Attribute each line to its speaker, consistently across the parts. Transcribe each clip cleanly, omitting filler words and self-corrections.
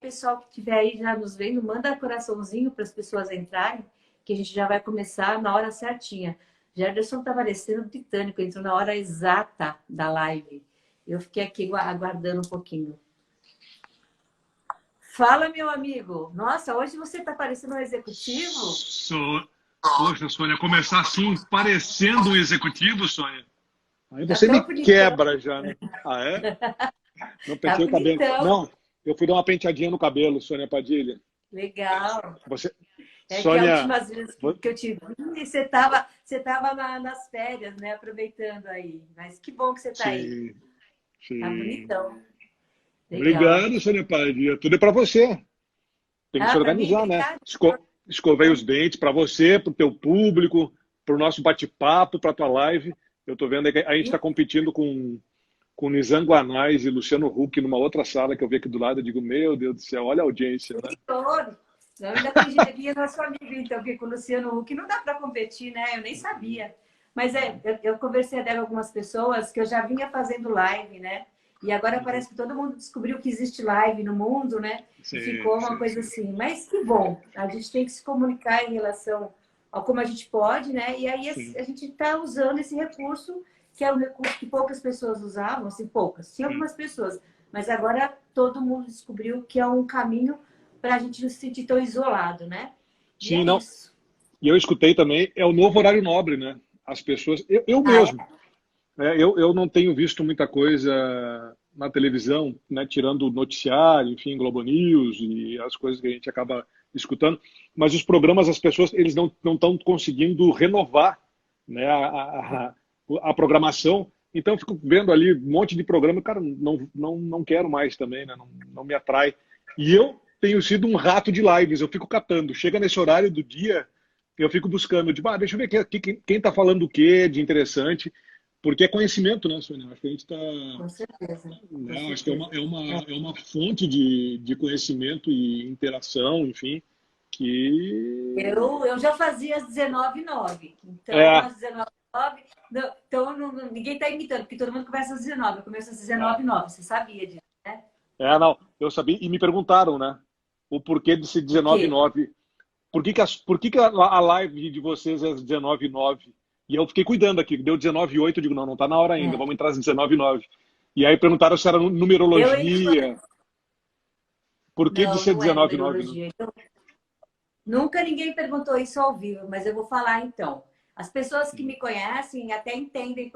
Speaker 1: pessoal que estiver aí já nos vendo, manda coraçãozinho para as pessoas entrarem, que a gente já vai começar na hora certinha. Gerderson está parecendo titânico, entrou na hora exata da live. Eu fiquei aqui aguardando um pouquinho. Fala, meu amigo. Nossa, hoje você está parecendo um executivo?
Speaker 2: Poxa, Sônia, começar assim, parecendo um executivo, Sônia. Aí
Speaker 1: Tá
Speaker 2: você me
Speaker 1: tão bonitão.
Speaker 2: quebra já, né? Ah, é? Não
Speaker 1: Tá
Speaker 2: pentei o cabelo.
Speaker 1: bonitão.
Speaker 2: Não, eu fui dar uma penteadinha no cabelo, Sônia Padilha.
Speaker 1: Legal.
Speaker 2: Você,
Speaker 1: É que a
Speaker 2: Sônia,
Speaker 1: última vez que eu te vi, você tava nas férias, né? Aproveitando aí. Mas que bom que você tá aí.
Speaker 2: sim,
Speaker 1: Tá
Speaker 2: sim.
Speaker 1: bonitão. Legal.
Speaker 2: Obrigado, Sônia Padilha. Tudo é para você. Tem que se
Speaker 1: Ah, para mim,
Speaker 2: organizar, né?
Speaker 1: obrigada.
Speaker 2: Escovei os dentes para você, para o teu público, para o nosso bate-papo, para a tua live. Eu estou vendo aí que a gente está competindo com Nizam Guanais e Luciano Huck numa outra sala que eu vi aqui do lado. Eu digo, meu Deus do céu, olha a audiência, né?
Speaker 1: Eu ainda tem gente aqui, é nosso amigo, então, que com o Luciano Huck não dá para competir, né? Eu nem sabia. Mas eu conversei até com algumas pessoas que eu já vinha fazendo live, né? E agora parece que todo mundo descobriu que existe live no mundo, né? E ficou
Speaker 2: Sim,
Speaker 1: uma
Speaker 2: sim,
Speaker 1: coisa
Speaker 2: sim.
Speaker 1: assim. Mas que bom, a gente tem que se comunicar em relação a como a gente pode, né? E aí
Speaker 2: Sim,
Speaker 1: a gente está usando esse recurso, que é um recurso que poucas pessoas usavam, assim, poucas, tinha
Speaker 2: sim.
Speaker 1: algumas pessoas, mas agora todo mundo descobriu que é um caminho para a gente não se sentir tão isolado, né? E
Speaker 2: Sim,
Speaker 1: é
Speaker 2: não.
Speaker 1: isso.
Speaker 2: E eu escutei também, é o novo horário nobre, né? As pessoas. Eu
Speaker 1: Ah,
Speaker 2: mesmo,
Speaker 1: é?
Speaker 2: né? Eu não tenho visto muita coisa na televisão, né? Tirando o noticiário, enfim, Globo News e as coisas que a gente acaba escutando. Mas os programas, as pessoas, eles não estão conseguindo renovar, né? A programação. Então, eu fico vendo ali um monte de programa, cara, não quero mais também, né? Não me atrai. E eu tenho sido um rato de lives, eu fico catando. Chega nesse horário do dia, eu fico buscando, tipo, deixa eu ver quem está falando o que de interessante, porque é conhecimento, né, Sônia? Acho que a gente está.
Speaker 1: Com certeza, com
Speaker 2: Não, acho que
Speaker 1: certeza.
Speaker 2: é uma fonte de conhecimento e interação, enfim, que.
Speaker 1: Eu já fazia às 19h09. Então,
Speaker 2: É,
Speaker 1: às 19h09, então ninguém está imitando, porque todo mundo começa às 19h. Eu começo às
Speaker 2: é,
Speaker 1: 19h09. Você sabia disso, né?
Speaker 2: não, eu sabia, e me perguntaram, né, o porquê de ser
Speaker 1: O quê?
Speaker 2: 19:09. Por que que a live de vocês é às 19:09? E eu fiquei cuidando aqui, deu 19:08, eu digo, não tá na hora ainda,
Speaker 1: É.
Speaker 2: vamos entrar às 19:09. E aí perguntaram se era
Speaker 1: Eu entro.
Speaker 2: numerologia, por que de
Speaker 1: Não,
Speaker 2: ser
Speaker 1: não é
Speaker 2: 19:09, né?
Speaker 1: numerologia. Nunca ninguém perguntou isso ao vivo, mas eu vou falar então. As pessoas que me conhecem até entendem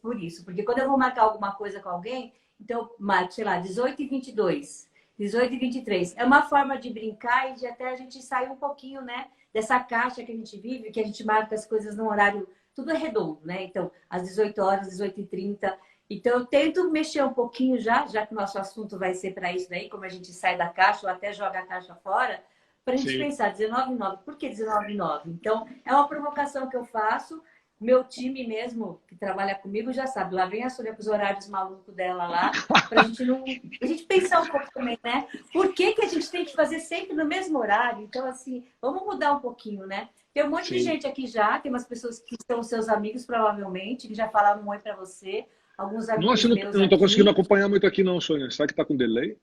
Speaker 1: por isso. Porque quando eu vou marcar alguma coisa com alguém, então eu marco, sei lá, 18h22, 18h23. É uma forma de brincar e de até a gente sair um pouquinho, né, dessa caixa que a gente vive, que a gente marca as coisas no horário, tudo é redondo, né? Então, às 18 horas, 18h30. Então, eu tento mexer um pouquinho já que o nosso assunto vai ser para isso daí, como a gente sai da caixa ou até joga a caixa fora para a gente
Speaker 2: Sim.
Speaker 1: pensar, 19,9, por que 19,9? Então, é uma provocação que eu faço. Meu time mesmo, que trabalha comigo, já sabe. Lá vem a Sônia com os horários malucos dela lá, para a gente não. A gente pensar um pouco também, né? Por que a gente tem que fazer sempre no mesmo horário? Então, assim, vamos mudar um pouquinho, né? Tem um monte de
Speaker 2: Sim.
Speaker 1: gente aqui já, tem umas pessoas que são seus amigos, provavelmente, que já falaram um oi para você, alguns
Speaker 2: Nossa,
Speaker 1: amigos
Speaker 2: eu
Speaker 1: meus
Speaker 2: não tô conseguindo
Speaker 1: aqui.
Speaker 2: acompanhar muito aqui não, Sônia. Será que tá com delay?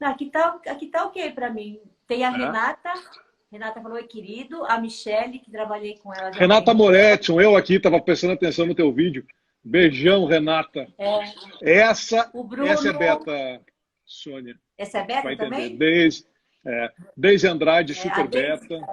Speaker 1: Aqui tá ok para mim. Tem a
Speaker 2: É.
Speaker 1: Renata. Renata falou, oi, querido. A Michelle, que trabalhei com ela já há um
Speaker 2: Renata
Speaker 1: tempinho.
Speaker 2: Moretti, eu aqui, tava prestando atenção no teu vídeo. Beijão, Renata.
Speaker 1: É,
Speaker 2: Essa,
Speaker 1: o
Speaker 2: essa é
Speaker 1: Bruno.
Speaker 2: beta, Sônia.
Speaker 1: Essa é
Speaker 2: Vai
Speaker 1: Beta
Speaker 2: entender.
Speaker 1: também?
Speaker 2: Deise Andrade,
Speaker 1: A
Speaker 2: super
Speaker 1: Deise
Speaker 2: beta.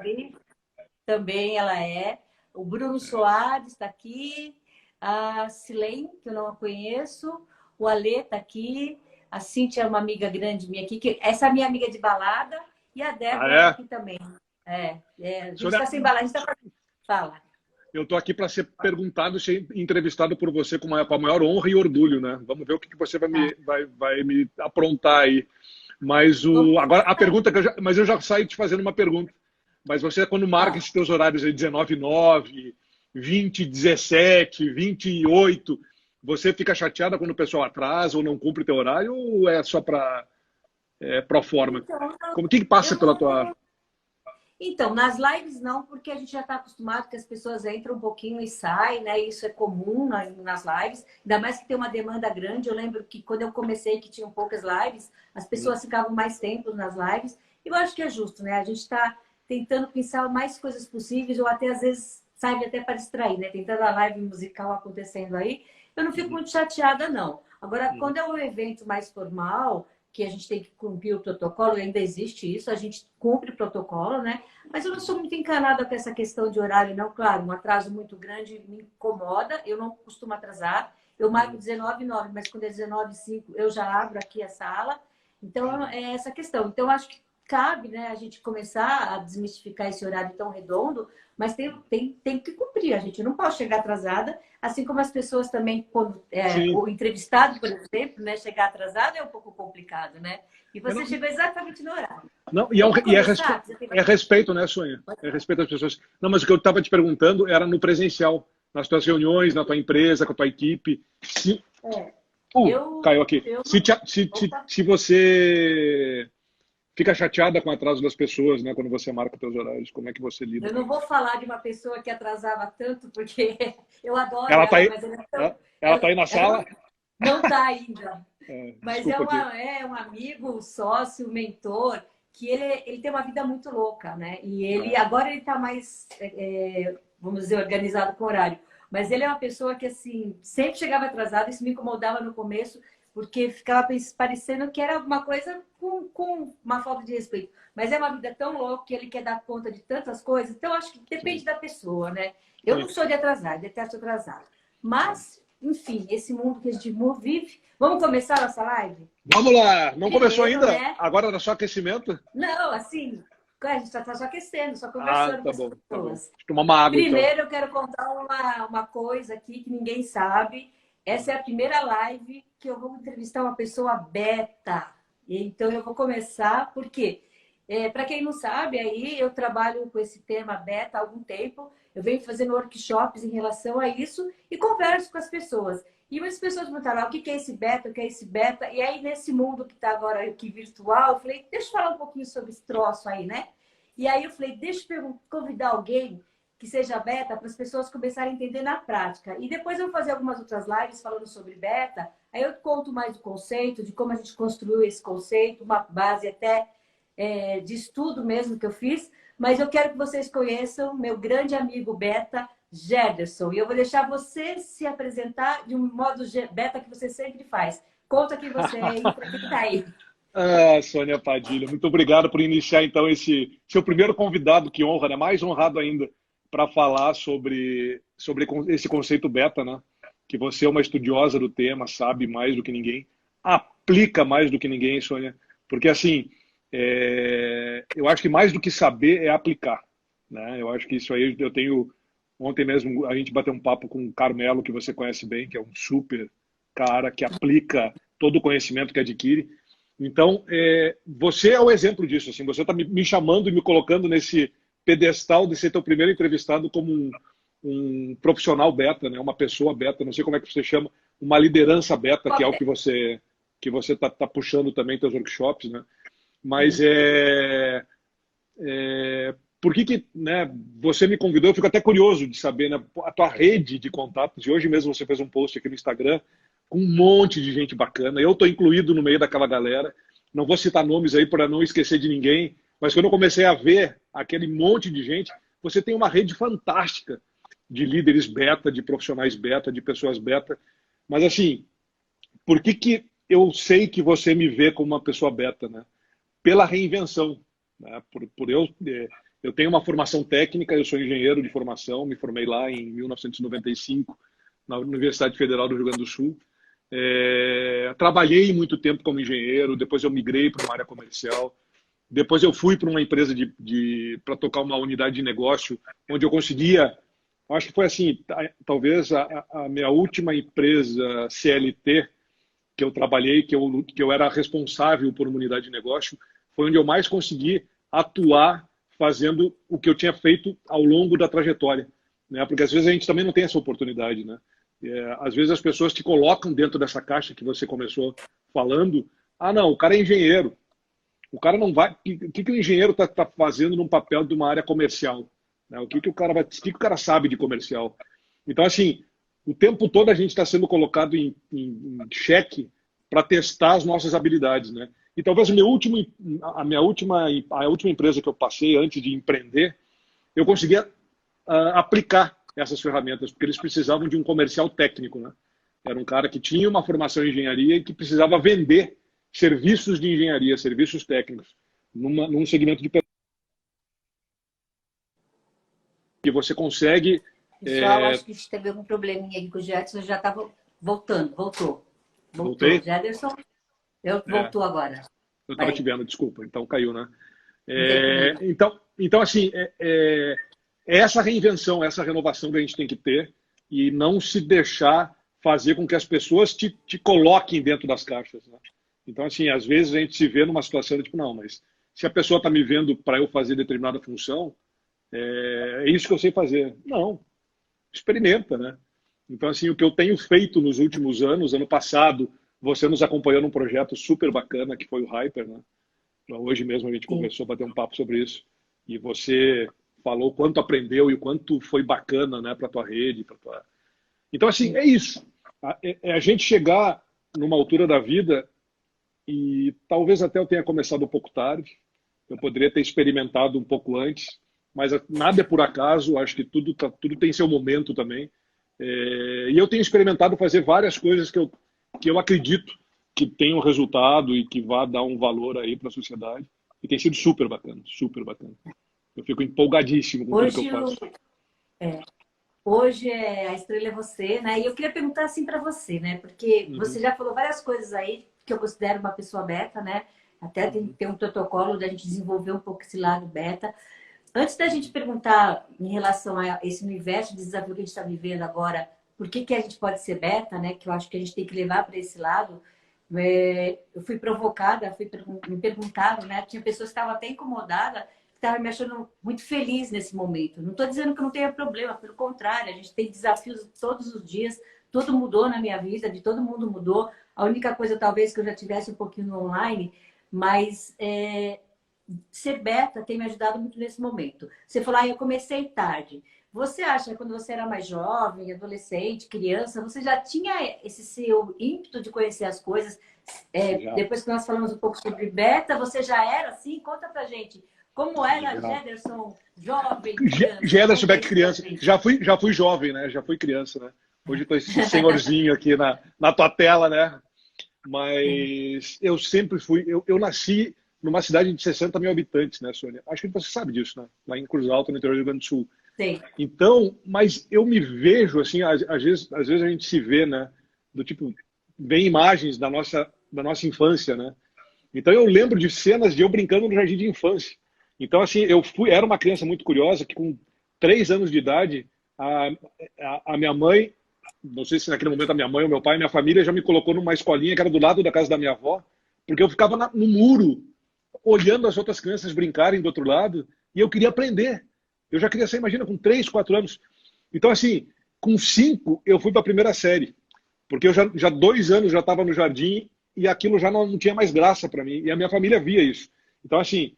Speaker 1: também ela é. O Bruno Soares está aqui. A Silene, que eu não a conheço. O Alê está aqui. A Cíntia é uma amiga grande minha aqui. Essa é a minha amiga de balada. E a
Speaker 2: Ah,
Speaker 1: Débora está
Speaker 2: é?
Speaker 1: aqui também. A gente
Speaker 2: Sônia,
Speaker 1: está sem balada. A gente está fazendo. Fala.
Speaker 2: eu estou aqui para ser perguntado, ser entrevistado por você com a maior honra e orgulho, né? Vamos ver o que você
Speaker 1: Tá.
Speaker 2: vai me aprontar aí. Mas
Speaker 1: Vamos
Speaker 2: agora a
Speaker 1: tentar.
Speaker 2: pergunta mas eu já saí te fazendo uma pergunta. Mas você, quando marca
Speaker 1: Fala.
Speaker 2: esses teus horários aí, 19:09, 20:17, 28, você fica chateada quando o pessoal atrasa ou não cumpre o teu horário ou é só para pro forma?
Speaker 1: Então,
Speaker 2: Como que passa
Speaker 1: eu
Speaker 2: pela
Speaker 1: não,
Speaker 2: tua.
Speaker 1: Então, nas lives não, porque a gente já está acostumado que as pessoas entram um pouquinho e saem, né? Isso é comum nas lives, ainda mais que tem uma demanda grande. Eu lembro que quando eu comecei, que tinham poucas lives, as pessoas ficavam mais tempo nas lives. E eu acho que é justo, né? A gente está tentando pensar mais coisas possíveis, ou até às vezes serve até para distrair, né? Tentando a live musical acontecendo aí. Eu não fico muito chateada, não. Agora, quando é um evento mais formal, que a gente tem que cumprir o protocolo, e ainda existe isso, a gente cumpre o protocolo, né? Mas eu não sou muito encanada com essa questão de horário, não. Claro, um atraso muito grande me incomoda, eu não costumo atrasar. Eu marco 19h09, mas quando é 19h05 eu já abro aqui a sala. Então, é essa questão. Então, acho que cabe, né, a gente começar a desmistificar esse horário tão redondo, mas tem que cumprir. A gente não pode chegar atrasada, assim como as pessoas também, quando o entrevistado, por exemplo, né, chegar atrasado é um pouco complicado, né? E você chegou exatamente no horário.
Speaker 2: Não, é respeito, né, Sônia? É respeito às pessoas. Não, mas o que eu estava te perguntando era no presencial, nas tuas reuniões, na tua empresa, com a tua equipe. Caiu aqui. Se você fica chateada com o atraso das pessoas, né, quando você marca teus horários, como é que você lida?
Speaker 1: Eu não vou falar de uma pessoa que atrasava tanto, porque eu adoro
Speaker 2: ela. Tá aí,
Speaker 1: mas
Speaker 2: ela tá aí na sala?
Speaker 1: Não está ainda. Mas
Speaker 2: é
Speaker 1: um amigo, sócio, mentor, que ele tem uma vida muito louca, né? E ele agora ele está mais, vamos dizer, organizado com horário. Mas ele é uma pessoa que, assim, sempre chegava atrasado, isso me incomodava no começo, porque ficava parecendo que era uma coisa com uma falta de respeito. Mas é uma vida tão louca que ele quer dar conta de tantas coisas. Então, acho que depende da pessoa, né? Eu não sou de atrasar, detesto atrasar. Mas, enfim, esse mundo que a gente vive... Vamos começar nossa live?
Speaker 2: Vamos lá! Não começou ainda? Né? Agora era só aquecimento?
Speaker 1: Não, assim... A gente está só aquecendo, só conversando com as pessoas.
Speaker 2: Tá bom. Tomar uma água,
Speaker 1: Primeiro,
Speaker 2: então.
Speaker 1: eu quero contar uma coisa aqui que ninguém sabe. Essa é a primeira live que eu vou entrevistar uma pessoa beta. Então, eu vou começar, porque, para quem não sabe, aí eu trabalho com esse tema beta há algum tempo. Eu venho fazendo workshops em relação a isso e converso com as pessoas. E muitas pessoas perguntaram, o que é esse beta, o que é esse beta? E aí, nesse mundo que está agora aqui virtual, eu falei, deixa eu falar um pouquinho sobre esse troço aí, né? E aí eu falei, deixa eu convidar alguém que seja beta para as pessoas começarem a entender na prática. E depois eu vou fazer algumas outras lives falando sobre beta. Aí eu conto mais o conceito, de como a gente construiu esse conceito, uma base até de estudo mesmo que eu fiz. Mas eu quero que vocês conheçam meu grande amigo beta, Gederson. E eu vou deixar você se apresentar de um modo beta que você sempre faz. Conta quem você é e para quem está aí.
Speaker 2: Sônia Padilha, muito obrigado por iniciar, então, esse seu primeiro convidado, que honra, né? Mais honrado ainda, para falar sobre esse conceito beta, né? Que você é uma estudiosa do tema, sabe mais do que ninguém, aplica mais do que ninguém, Sônia, porque, assim, eu acho que mais do que saber é aplicar, né? Eu acho que isso aí, eu tenho... Ontem mesmo a gente bateu um papo com o Carmelo, que você conhece bem, que é um super cara que aplica todo o conhecimento que adquire. Então, você é o exemplo disso. Assim, você está me chamando e me colocando nesse pedestal de ser teu primeiro entrevistado como um profissional beta, né? Uma pessoa beta, não sei como é que você chama, uma liderança beta, que é o que você tá puxando também teus workshops, né? Mas por que né, você me convidou? Eu fico até curioso de saber, né, a tua rede de contatos. E hoje mesmo você fez um post aqui no Instagram com um monte de gente bacana. Eu estou incluído no meio daquela galera. Não vou citar nomes aí para não esquecer de ninguém, mas quando eu comecei a ver aquele monte de gente, você tem uma rede fantástica de líderes beta, de profissionais beta, de pessoas beta. Mas assim, por que eu sei que você me vê como uma pessoa beta, né? Pela reinvenção, né? Eu tenho uma formação técnica, eu sou engenheiro de formação, me formei lá em 1995 na Universidade Federal do Rio Grande do Sul. Trabalhei muito tempo como engenheiro, depois eu migrei para uma área comercial, depois eu fui para uma empresa para tocar uma unidade de negócio, onde eu conseguia, acho que foi assim, talvez a minha última empresa CLT que eu trabalhei, que eu era responsável por uma unidade de negócio, foi onde eu mais consegui atuar fazendo o que eu tinha feito ao longo da trajetória, né? Porque às vezes a gente também não tem essa oportunidade, né? Às vezes as pessoas te colocam dentro dessa caixa que você começou falando. Ah, não, o cara é engenheiro, O cara não vai. O que o engenheiro está fazendo num papel de uma área comercial? Né? O que o cara sabe de comercial? Então, assim, o tempo todo a gente está sendo colocado em xeque para testar as nossas habilidades, né? E talvez a última empresa que eu passei antes de empreender, eu conseguia aplicar essas ferramentas, porque eles precisavam de um comercial técnico, né? Era um cara que tinha uma formação em engenharia e que precisava vender serviços de engenharia, serviços técnicos, num segmento de que você consegue.
Speaker 1: Pessoal, acho que a gente teve algum probleminha aqui com o Jetson, já estava voltando, voltou. Voltou.
Speaker 2: Voltei?
Speaker 1: Jederson,
Speaker 2: É,
Speaker 1: voltou agora.
Speaker 2: eu estava te
Speaker 1: Vai,
Speaker 2: vendo, desculpa, então caiu, né?
Speaker 1: não tem problema.
Speaker 2: Então assim, é essa reinvenção, essa renovação que a gente tem que ter e não se deixar fazer com que as pessoas te coloquem dentro das caixas, né? Então, assim, às vezes a gente se vê numa situação de tipo, não, mas se a pessoa está me vendo para eu fazer determinada função, é isso que eu sei fazer. Não, experimenta, né? Então, assim, o que eu tenho feito nos últimos anos, ano passado, você nos acompanhou num projeto super bacana, que foi o Hyper, né? Hoje mesmo a gente
Speaker 1: Sim.
Speaker 2: conversou, bater um papo sobre isso. E você falou quanto aprendeu e o quanto foi bacana, né, para tua rede, para tua... Então, assim, é isso. É a gente chegar numa altura da vida e talvez até eu tenha começado um pouco tarde. Eu poderia ter experimentado um pouco antes, mas nada é por acaso. Acho que tudo tem seu momento também. E eu tenho experimentado fazer várias coisas que eu acredito que tenham resultado e que vá dar um valor aí para a sociedade. E tem sido super bacana, super bacana. Eu fico empolgadíssimo com tudo que eu
Speaker 1: Hoje,
Speaker 2: faço.
Speaker 1: hoje a estrela é você, né? E eu queria perguntar assim para você, né? Porque
Speaker 2: Uhum,
Speaker 1: você já falou várias coisas aí que eu considero uma pessoa beta, né? Até tem que
Speaker 2: uhum,
Speaker 1: ter um protocolo da gente desenvolver um pouco esse lado beta. Antes da gente perguntar em relação a esse universo de desafio que a gente está vivendo agora, por que a gente pode ser beta, né? Que eu acho que a gente tem que levar para esse lado. Eu fui provocada, me perguntaram, né? Tinha pessoas que estavam até incomodadas, que estavam me achando muito feliz nesse momento. Não estou dizendo que eu não tenha problema, pelo contrário, a gente tem desafios todos os dias, tudo mudou na minha vida, de todo mundo mudou. A única coisa, talvez, que eu já tivesse um pouquinho no online, mas ser beta tem me ajudado muito nesse momento. Você falou, eu comecei tarde. Você acha que quando você era mais jovem, adolescente, criança, você já tinha esse seu ímpeto de conhecer as coisas?
Speaker 2: já,
Speaker 1: Depois que nós falamos um pouco sobre beta, você já era assim? Conta pra gente. Como era
Speaker 2: já.
Speaker 1: Jederson, jovem, criança?
Speaker 2: Gerda
Speaker 1: Conta
Speaker 2: Schbeck
Speaker 1: isso pra
Speaker 2: criança.
Speaker 1: gente.
Speaker 2: Já fui jovem, né? Já fui criança, né? Hoje estou esse senhorzinho aqui na tua tela, né? Mas eu sempre fui. Eu nasci numa cidade de 60 mil habitantes, né, Sônia? Acho que você sabe disso, né? Lá em Cruz Alta, no interior do Rio Grande do Sul.
Speaker 1: Sei.
Speaker 2: Então, mas eu me vejo, assim, às vezes a gente se vê, né? Do tipo, vem imagens da nossa infância, né? Então eu lembro de cenas de eu brincando no jardim de infância. Então, assim, era uma criança muito curiosa que com 3 anos de idade, a, a minha mãe, não sei se naquele momento a minha mãe ou meu pai, minha família já me colocou numa escolinha que era do lado da casa da minha avó, porque eu ficava no muro, olhando as outras crianças brincarem do outro lado, e eu queria aprender. Eu já queria ser, imagina, com 3, 4 anos. Então, assim, com 5 eu fui para a primeira série, porque eu já 2 anos já estava no jardim e aquilo já não tinha mais graça para mim. E a minha família via isso. Então, assim,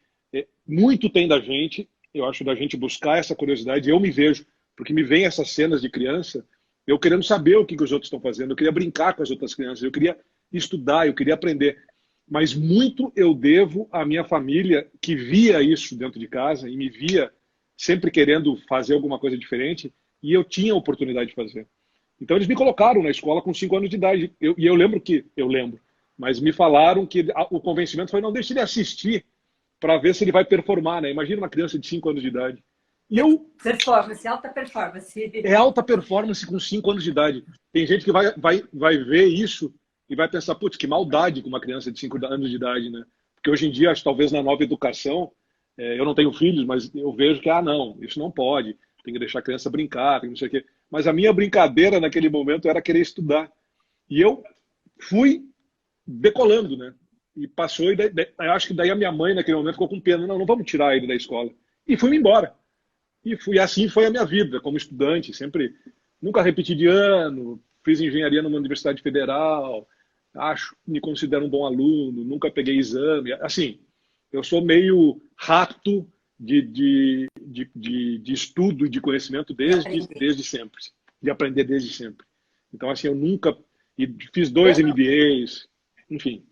Speaker 2: muito tem da gente, eu acho, da gente buscar essa curiosidade. Eu me vejo, porque me vem essas cenas de criança, eu querendo saber o que os outros estão fazendo, eu queria brincar com as outras crianças, eu queria estudar, eu queria aprender. Mas muito eu devo à minha família, que via isso dentro de casa e me via sempre querendo fazer alguma coisa diferente, e eu tinha a oportunidade de fazer. Então eles me colocaram na escola com 5 anos de idade. E eu lembro, mas me falaram que o convencimento foi não deixe ele assistir para ver se ele vai performar, né? Imagina uma criança de 5 anos de idade. E eu
Speaker 1: Performance, alta performance.
Speaker 2: é alta performance com 5 anos de idade. Tem gente que vai ver isso e vai pensar, putz, que maldade com uma criança de 5 anos de idade, né? Porque hoje em dia, acho que talvez na nova educação, eu não tenho filhos, mas eu vejo que, não, isso não pode. Tem que deixar a criança brincar, tem que não sei o quê. Mas a minha brincadeira naquele momento era querer estudar. E eu fui decolando, né? E passou, eu acho que daí a minha mãe naquele momento ficou com pena, não vamos tirar ele da escola. E fui embora. Assim foi a minha vida como estudante, sempre nunca repeti de ano, fiz engenharia numa universidade federal, me considero um bom aluno, nunca peguei exame, assim. eu sou meio rato de estudo e de conhecimento
Speaker 1: De aprender.
Speaker 2: desde sempre, de aprender desde sempre. Então, assim, eu nunca... E fiz dois
Speaker 1: Eu não,
Speaker 2: MBAs, enfim.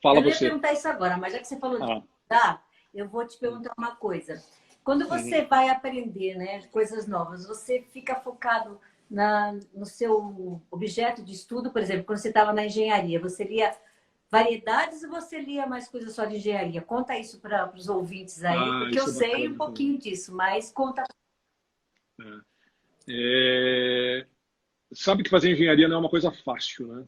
Speaker 2: Fala
Speaker 1: eu não ia
Speaker 2: você.
Speaker 1: perguntar isso agora, mas já que você falou de
Speaker 2: Ah,
Speaker 1: estudar, eu vou te perguntar uma coisa. Quando
Speaker 2: uhum.
Speaker 1: você vai aprender, né, coisas novas, você fica focado no seu objeto de estudo, por exemplo, quando você estava na engenharia, você lia variedades ou você lia mais coisas só de engenharia? Conta isso para os ouvintes aí,
Speaker 2: Ah,
Speaker 1: porque eu
Speaker 2: isso é
Speaker 1: sei um
Speaker 2: bacana também.
Speaker 1: pouquinho disso, mas conta.
Speaker 2: É, sabe que fazer engenharia não é uma coisa fácil, né?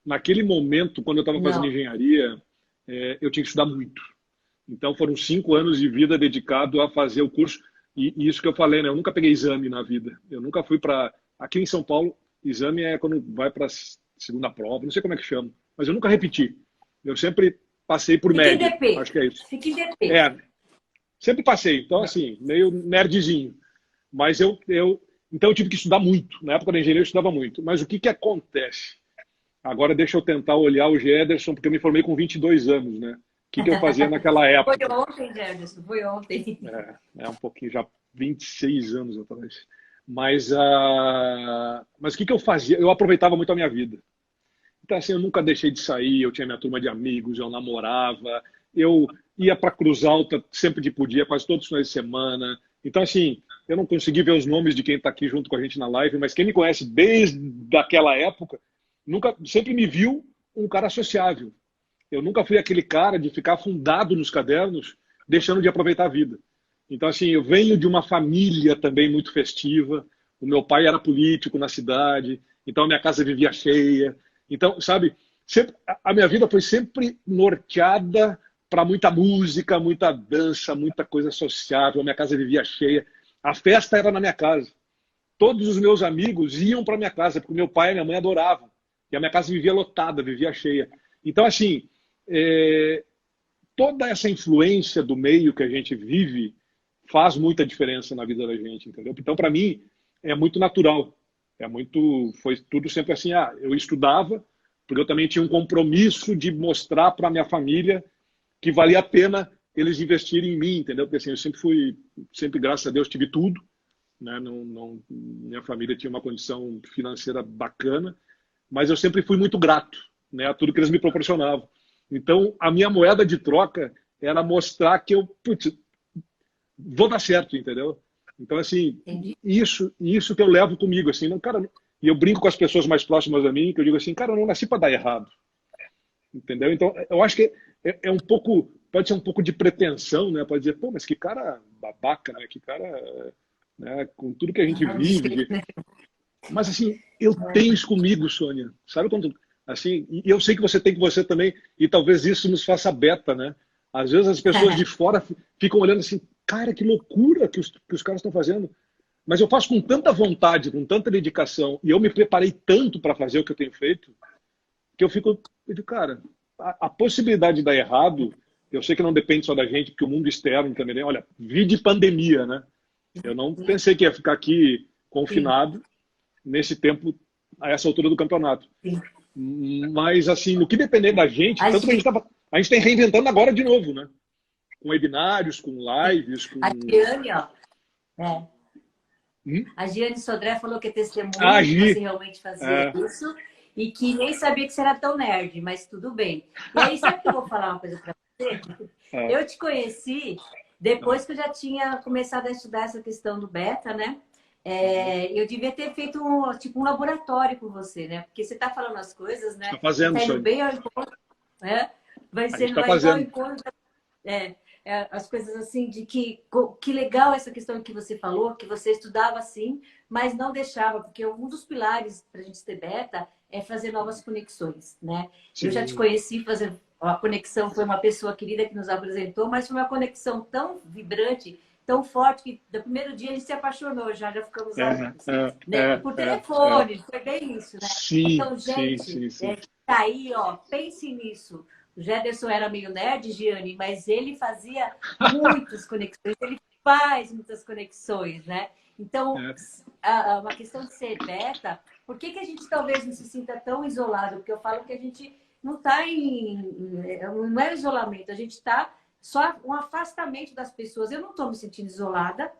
Speaker 2: Naquele momento, quando eu estava fazendo
Speaker 1: Não.
Speaker 2: engenharia, eu tinha que estudar muito. Então foram 5 anos de vida dedicado a fazer o curso. E isso que eu falei, né? Eu nunca peguei exame na vida. Eu nunca fui para... Aqui em São Paulo, exame é quando vai para a segunda prova, não sei como é que chama. Mas eu nunca repeti. Eu sempre passei por
Speaker 1: Fica em
Speaker 2: média.
Speaker 1: DP.
Speaker 2: Acho que é isso.
Speaker 1: Fica em DP.
Speaker 2: É, sempre passei. Então, assim, meio nerdzinho. Mas então eu tive que estudar muito. Na época da engenharia eu estudava muito. Mas o que que acontece? Agora deixa eu tentar olhar o Gederson, porque eu me formei com 22 anos, né? O que que eu fazia naquela
Speaker 1: Foi
Speaker 2: época?
Speaker 1: ontem, Gerson, foi ontem.
Speaker 2: É um pouquinho, já 26 anos atrás. Mas o que que eu fazia? Eu aproveitava muito a minha vida. Então, assim, eu nunca deixei de sair, eu tinha minha turma de amigos, eu namorava, eu ia para Cruz Alta sempre que podia, quase todos os finais de semana. Então, assim, eu não consegui ver os nomes de quem está aqui junto com a gente na live, mas quem me conhece desde aquela época, nunca, sempre me viu um cara sociável. Eu nunca fui aquele cara de ficar afundado nos cadernos, deixando de aproveitar a vida. Então, assim, eu venho de uma família também muito festiva. O meu pai era político na cidade, então a minha casa vivia cheia. Então, sabe, a minha vida foi sempre norteada para muita música, muita dança, muita coisa sociável. A minha casa vivia cheia. A festa era na minha casa. Todos os meus amigos iam para minha casa, porque meu pai e minha mãe adoravam. E a minha casa vivia lotada, vivia cheia. Então, assim, é, toda essa influência do meio que a gente vive faz muita diferença na vida da gente, entendeu? Então, para mim, é muito natural. Foi tudo sempre assim. Ah, eu estudava, porque eu também tinha um compromisso de mostrar para minha família que valia a pena eles investirem em mim, entendeu? Porque assim, eu sempre, graças a Deus, tive tudo, né? Minha família tinha uma condição financeira bacana, mas eu sempre fui muito grato, né, a tudo que eles me proporcionavam. Então, a minha moeda de troca era mostrar que putz, vou dar certo, entendeu? Então, assim,
Speaker 1: Entendi.
Speaker 2: isso que eu levo comigo, assim, não, cara, e eu brinco com as pessoas mais próximas a mim, que eu digo assim, cara, eu não nasci para dar errado, entendeu? Então, eu acho que é um pouco, pode ser um pouco de pretensão, né? Pode dizer, pô, mas que cara babaca, né? Que cara, né? Com tudo que a gente
Speaker 1: Não, de jeito
Speaker 2: vive,
Speaker 1: nenhum.
Speaker 2: mas assim, eu tenho isso comigo, Sônia. Sabe quando assim, e eu sei que você tem com você também, e talvez isso nos faça beta, né? Às vezes as pessoas de fora ficam olhando assim, cara, que loucura que os caras estão fazendo. Mas eu faço com tanta vontade, com tanta dedicação, e eu me preparei tanto para fazer o que eu tenho feito, que eu digo, cara, a possibilidade de dar errado, eu sei que não depende só da gente, porque o mundo externo também, né? Olha, vi de pandemia, né? Eu não pensei que ia ficar aqui
Speaker 1: Sim,
Speaker 2: confinado nesse tempo, a essa altura do campeonato.
Speaker 1: sim.
Speaker 2: Mas, assim, no que depender da gente,
Speaker 1: A
Speaker 2: tanto que
Speaker 1: Gi-
Speaker 2: a gente está reinventando agora de novo, né? Com webinários, com lives,
Speaker 1: a
Speaker 2: com.
Speaker 1: Giane, ó, é,
Speaker 2: Hum?
Speaker 1: a Giane Sodré falou que é testemunha que você
Speaker 2: Agir.
Speaker 1: realmente fazia
Speaker 2: É,
Speaker 1: isso e que nem sabia que você era tão nerd, mas tudo bem. E aí, sabe que eu vou falar uma coisa para você?
Speaker 2: é,
Speaker 1: Eu te conheci
Speaker 2: é.
Speaker 1: depois que eu já tinha começado a estudar essa questão do beta, né?
Speaker 2: Uhum.
Speaker 1: Eu devia ter feito um laboratório com você, né? Porque você está falando as coisas, né?
Speaker 2: Está
Speaker 1: E
Speaker 2: fazendo,
Speaker 1: está indo
Speaker 2: Sônia.
Speaker 1: bem ao encontro, né?
Speaker 2: A gente está
Speaker 1: Vai indo ao
Speaker 2: fazendo.
Speaker 1: encontro é, as coisas assim de que legal essa questão que você falou, que você estudava assim, mas não deixava, porque um dos pilares para a gente ter beta é fazer novas conexões, né? Eu já te
Speaker 2: Sim.
Speaker 1: conheci fazer a conexão, foi uma pessoa querida que nos apresentou, mas foi uma conexão tão vibrante, tão forte, que do primeiro dia a gente se apaixonou, já ficamos
Speaker 2: É,
Speaker 1: amigos. Né?
Speaker 2: é,
Speaker 1: Por
Speaker 2: é, é.
Speaker 1: telefone, foi bem isso, né?
Speaker 2: Sim,
Speaker 1: Então,
Speaker 2: sim,
Speaker 1: gente,
Speaker 2: sim, sim.
Speaker 1: tá aí, ó, pense nisso. O Jederson era meio nerd, Giane, mas ele fazia muitas conexões, ele faz muitas conexões, né? Então,
Speaker 2: É.
Speaker 1: uma questão de ser beta, por que a gente talvez não se sinta tão isolado? Porque eu falo que a gente não está não é isolamento, a gente está só um afastamento das pessoas. Eu não estou me sentindo isolada.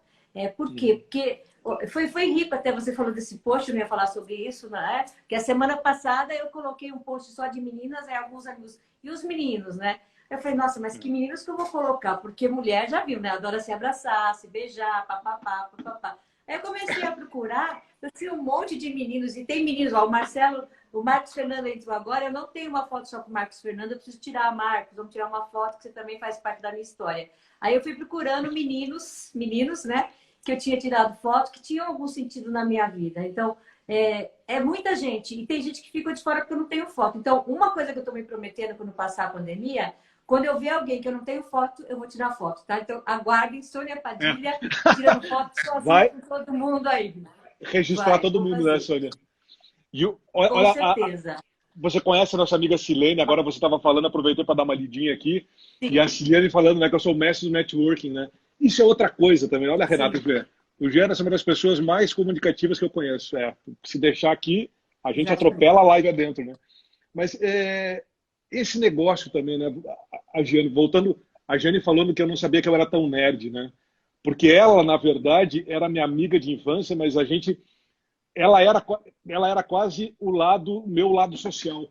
Speaker 1: Por quê?
Speaker 2: Uhum.
Speaker 1: Porque foi rico até você falou desse post, eu não ia falar sobre isso, né? Que a semana passada eu coloquei um post só de meninas, aí alguns amigos, e os meninos, né? Eu falei, nossa, mas que meninos que eu vou colocar? Porque mulher já viu, né? Adora se abraçar, se beijar, papapá, papapá. Aí eu comecei a procurar, eu tinha um monte de meninos, e tem meninos, ó, o Marcos Fernando entrou agora, eu não tenho uma foto só com o Marcos Fernando, eu preciso tirar, Marcos, vamos tirar uma foto que você também faz parte da minha história. Aí eu fui procurando meninos, né? Que eu tinha tirado foto, que tinham algum sentido na minha vida. Então, é muita gente. E tem gente que fica de fora porque eu não tenho foto. Então, uma coisa que eu estou me prometendo quando passar a pandemia, quando eu ver alguém que eu não tenho foto, eu vou tirar foto, tá? Então, aguardem Sônia Padilha tirando foto sozinha
Speaker 2: Vai
Speaker 1: com todo mundo aí.
Speaker 2: registrar
Speaker 1: Vai,
Speaker 2: todo
Speaker 1: vou
Speaker 2: mundo, né,
Speaker 1: fazer.
Speaker 2: Sônia?
Speaker 1: Com
Speaker 2: Olha,
Speaker 1: certeza.
Speaker 2: você conhece a nossa amiga Silene, agora você estava falando, aproveitei para dar uma lidinha aqui, e a
Speaker 1: Sim,
Speaker 2: Silene falando, né, que eu sou o mestre do networking, né? Isso é outra coisa também. Olha, Renato,
Speaker 1: sim,
Speaker 2: o Giana é uma das pessoas mais comunicativas que eu conheço. Se deixar aqui, a gente
Speaker 1: exatamente.
Speaker 2: atropela a live adentro, né? Mas esse negócio também, né? A Giane, voltando, a Giane falando que eu não sabia que eu era tão nerd, né? Porque ela, na verdade, era minha amiga de infância, mas ela era, ela era quase meu lado social.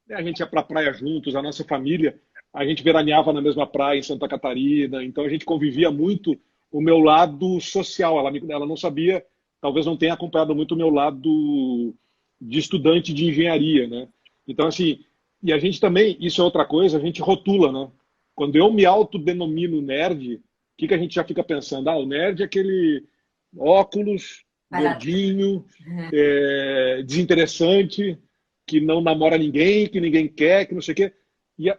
Speaker 2: A gente ia para a praia juntos, a nossa família, a gente veraneava na mesma praia em Santa Catarina, então a gente convivia muito o meu lado social. Ela não sabia, talvez não tenha acompanhado muito o meu lado de estudante de engenharia, né? Então, assim, e a gente também, isso é outra coisa, a gente rotula, né? Quando eu me autodenomino nerd, o que a gente já fica pensando? Ah, o nerd é aquele óculos,
Speaker 1: Para-
Speaker 2: gordinho, desinteressante, que não namora ninguém, que ninguém quer, que não sei o quê. E,